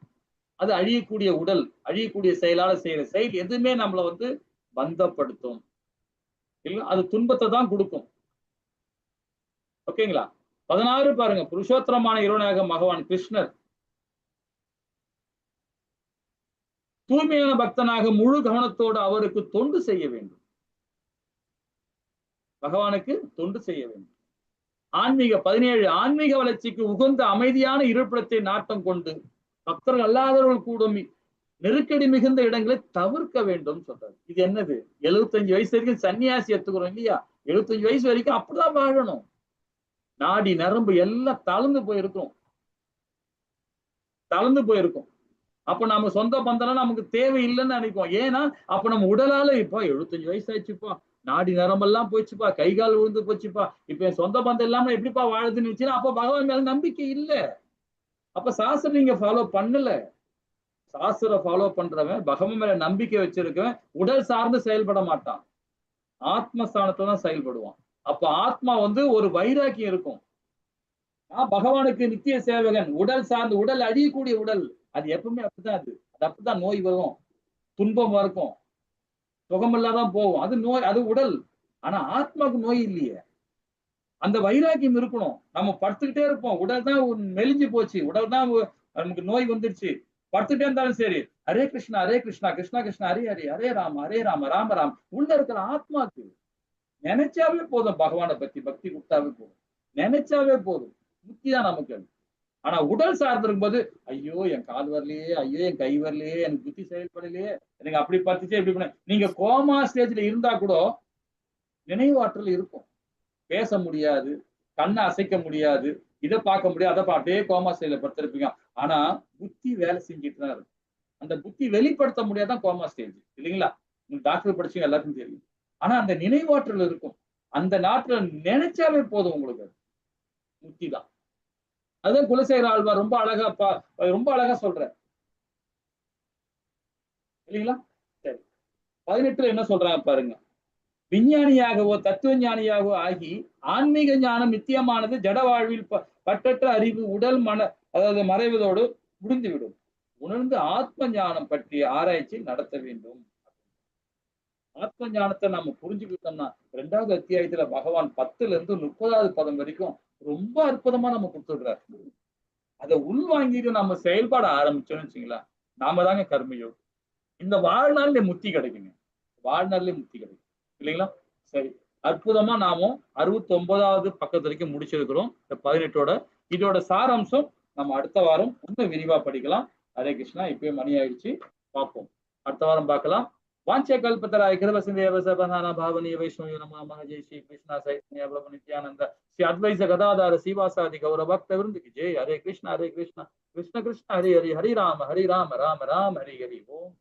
அது அழியக்கூடிய உடல், அழியக்கூடிய செயலால செய்யற செயல் எதுவுமே நம்மள பந்தப்படுத்தும். இல்ல, அது துன்பத்தை தான் கொடுக்கும். ஓகேங்களா? 16 பாருங்க. புருஷோத்தரமான இறைவனாக பகவான் கிருஷ்ணர் தூய்மையான பக்தனாக முழு கவனத்தோடு அவருக்கு தொண்டு செய்ய வேண்டும். பகவானுக்கு தொண்டு செய்ய வேண்டும். 17 ஆன்மீக வளர்ச்சிக்கு உகந்த அமைதியான இருப்பிடத்தை நாட்டம் கொண்டு பக்தர்கள் அல்லாதவர்கள் கூட நெருக்கடி மிகுந்த இடங்களை தவிர்க்க வேண்டும் சொல்றாரு. இது என்னது? 75 வயசு வரைக்கும் சன்னியாசி எடுத்துக்கிறோம் இல்லையா? 75 வயசு வரைக்கும் அப்படிதான் வாழணும். நாடி நரம்பு எல்லாம் தளர்ந்து போயிருக்கும். அப்ப நம்ம சொந்த பந்தம்லாம் நமக்கு தேவை இல்லைன்னு நினைப்போம். ஏன்னா அப்ப நம்ம உடலால இப்ப 75 வயசு ஆயிடுச்சுப்பா, நாடி நரம்பெல்லாம் போச்சுப்பா, கை கால் விழுந்து போச்சுப்பா, இப்ப என் சொந்த பந்தம் இல்லாம எப்படிப்பா வாழுதுன்னு வச்சுன்னா அப்ப பகவான் மேல நம்பிக்கை இல்ல. அப்ப சாஸ்திரம் நீங்க ஃபாலோ பண்ணல. சாஸ்திரம் ஃபாலோ பண்றவன், பகவான் மேல நம்பிக்கை வச்சிருக்கவன் உடல் சார்ந்து செயல்பட மாட்டான். ஆத்மஸ்தானத்துல தான் செயல்படுவான். அப்ப ஆத்மா ஒரு வைராக்கியம் இருக்கும். பகவானுக்கு நித்திய சேவகன். உடல் சார்ந்து, உடல் அழியக்கூடிய உடல், அது எப்பவுமே அப்படிதான். அது அப்படிதான் நோய் வரும், துன்பம் இருக்கும், சுகமில்லாதான் போகும். அது நோய், அது உடல். ஆனா ஆத்மாவுக்கு நோய் இல்லையே. அந்த வைராக்கியம் இருக்கணும். நம்ம படுத்துக்கிட்டே இருப்போம். உடல் தான் மெலிஞ்சு போச்சு, உடல் தான் நமக்கு நோய் வந்துருச்சு, படுத்துட்டே இருந்தாலும் சரி, ஹரே கிருஷ்ணா கிருஷ்ணா கிருஷ்ணா ஹரே ஹரே, ஹரே ராம ராம ராம். உள்ள இருக்கிற ஆத்மாக்கு நினைச்சாவே போதும், பகவானை பத்தி பக்தி கொடுத்தாவே போதும், நினைச்சாவே போதும், முக்தி தான் நமக்கு. ஆனா உடல் சார்ந்து இருக்கும்போது, ஐயோ என் கால் வரலையே, ஐயோ என் கை வரலையே, எனக்கு புத்தி செயல்படலையே, எனக்கு அப்படி பார்த்துச்சே இப்படி பண்ண. நீங்க கோமா ஸ்டேஜ்ல இருந்தா கூட நினைவாற்றல் இருக்கும். பேச முடியாது, கண்ணை அசைக்க முடியாது, இதை பார்க்க முடியாது, அதை அப்படியே கோமா ஸ்டேஜ்ல படுத்திருப்பீங்க. ஆனா புத்தி வேலை செஞ்சுட்டு தான் இருக்கும். அந்த புத்தி வெளிப்படுத்த முடியாதான் கோமா ஸ்டேஜ், இல்லைங்களா? நீங்க டாக்டர் படிச்சீங்க, எல்லாருக்கும் தெரியும். ஆனா அந்த நினைவாற்றல் இருக்கும். அந்த நாட்டுல நினைச்சாவே போதும் உங்களுக்கு, முக்தி தான். அதுதான் குலசேகர ஆழ்வார் ரொம்ப அழகா சொல்ற, இல்லைங்களா? சரி, 18 என்ன சொல்றாங்க பாருங்க. விஞ்ஞானியாகவோ தத்துவ ஞானியாகவோ ஆகி ஆன்மீக ஞானம் நித்தியமானது ஜட வாழ்வில் பட்டற்ற அறிவு உடல் மன அதாவது மறைவதோடு முடிந்துவிடும். உணர்ந்து ஆத்ம ஞானம் பற்றிய ஆராய்ச்சி நடத்த வேண்டும். ஆத்ம ஞானத்தை நம்ம புரிஞ்சுக்கிட்டோம்னா 2வது அத்தியாயத்துல பகவான் 10ல இருந்து 30வது பதம் வரைக்கும் ரொம்ப அற்புதமா நம்ம கொடுத்துடுறாரு. அதை உள்வாங்கிட்டு நம்ம செயல்பாட ஆரம்பிச்சோம்னு வச்சுங்களா, நாம தாங்க கர்மயோகம். இந்த வாழ்நாள்ல முக்தி கிடைக்குங்க, வாழ்நாள்ல முக்தி கிடைக்கும், இல்லைங்களா? சரி, அற்புதமா நாமும் 69வது பக்கத்து வரைக்கும் முடிச்சிருக்கிறோம் இந்த 18ஓட. இதோட சாராம்சம் நம்ம அடுத்த வாரம் இன்னும் விரிவா படிக்கலாம். ஹரே கிருஷ்ணா. இப்பயே மணி ஆயிடுச்சு, பார்ப்போம், அடுத்த வாரம் பார்க்கலாம். வாஞ்ச கல்பத்தராய கிருபசிந்தேவ சபதான பாவனீய வைஷ்ணவ நமோ நமः. ஜெய் ஸ்ரீ கிருஷ்ணா சைத்தன்ய பிரபு நித்யானந்த ஸ்ரீ அத்வைத கதாதார சீவாசாதி கௌர பக்த விருந்துக்கு ஜெய். ஹரே கிருஷ்ணா கிருஷ்ண கிருஷ்ண ஹரி ஹரி, ஹரி ராம ராம ராம ஹரி ஹரி. ஓம்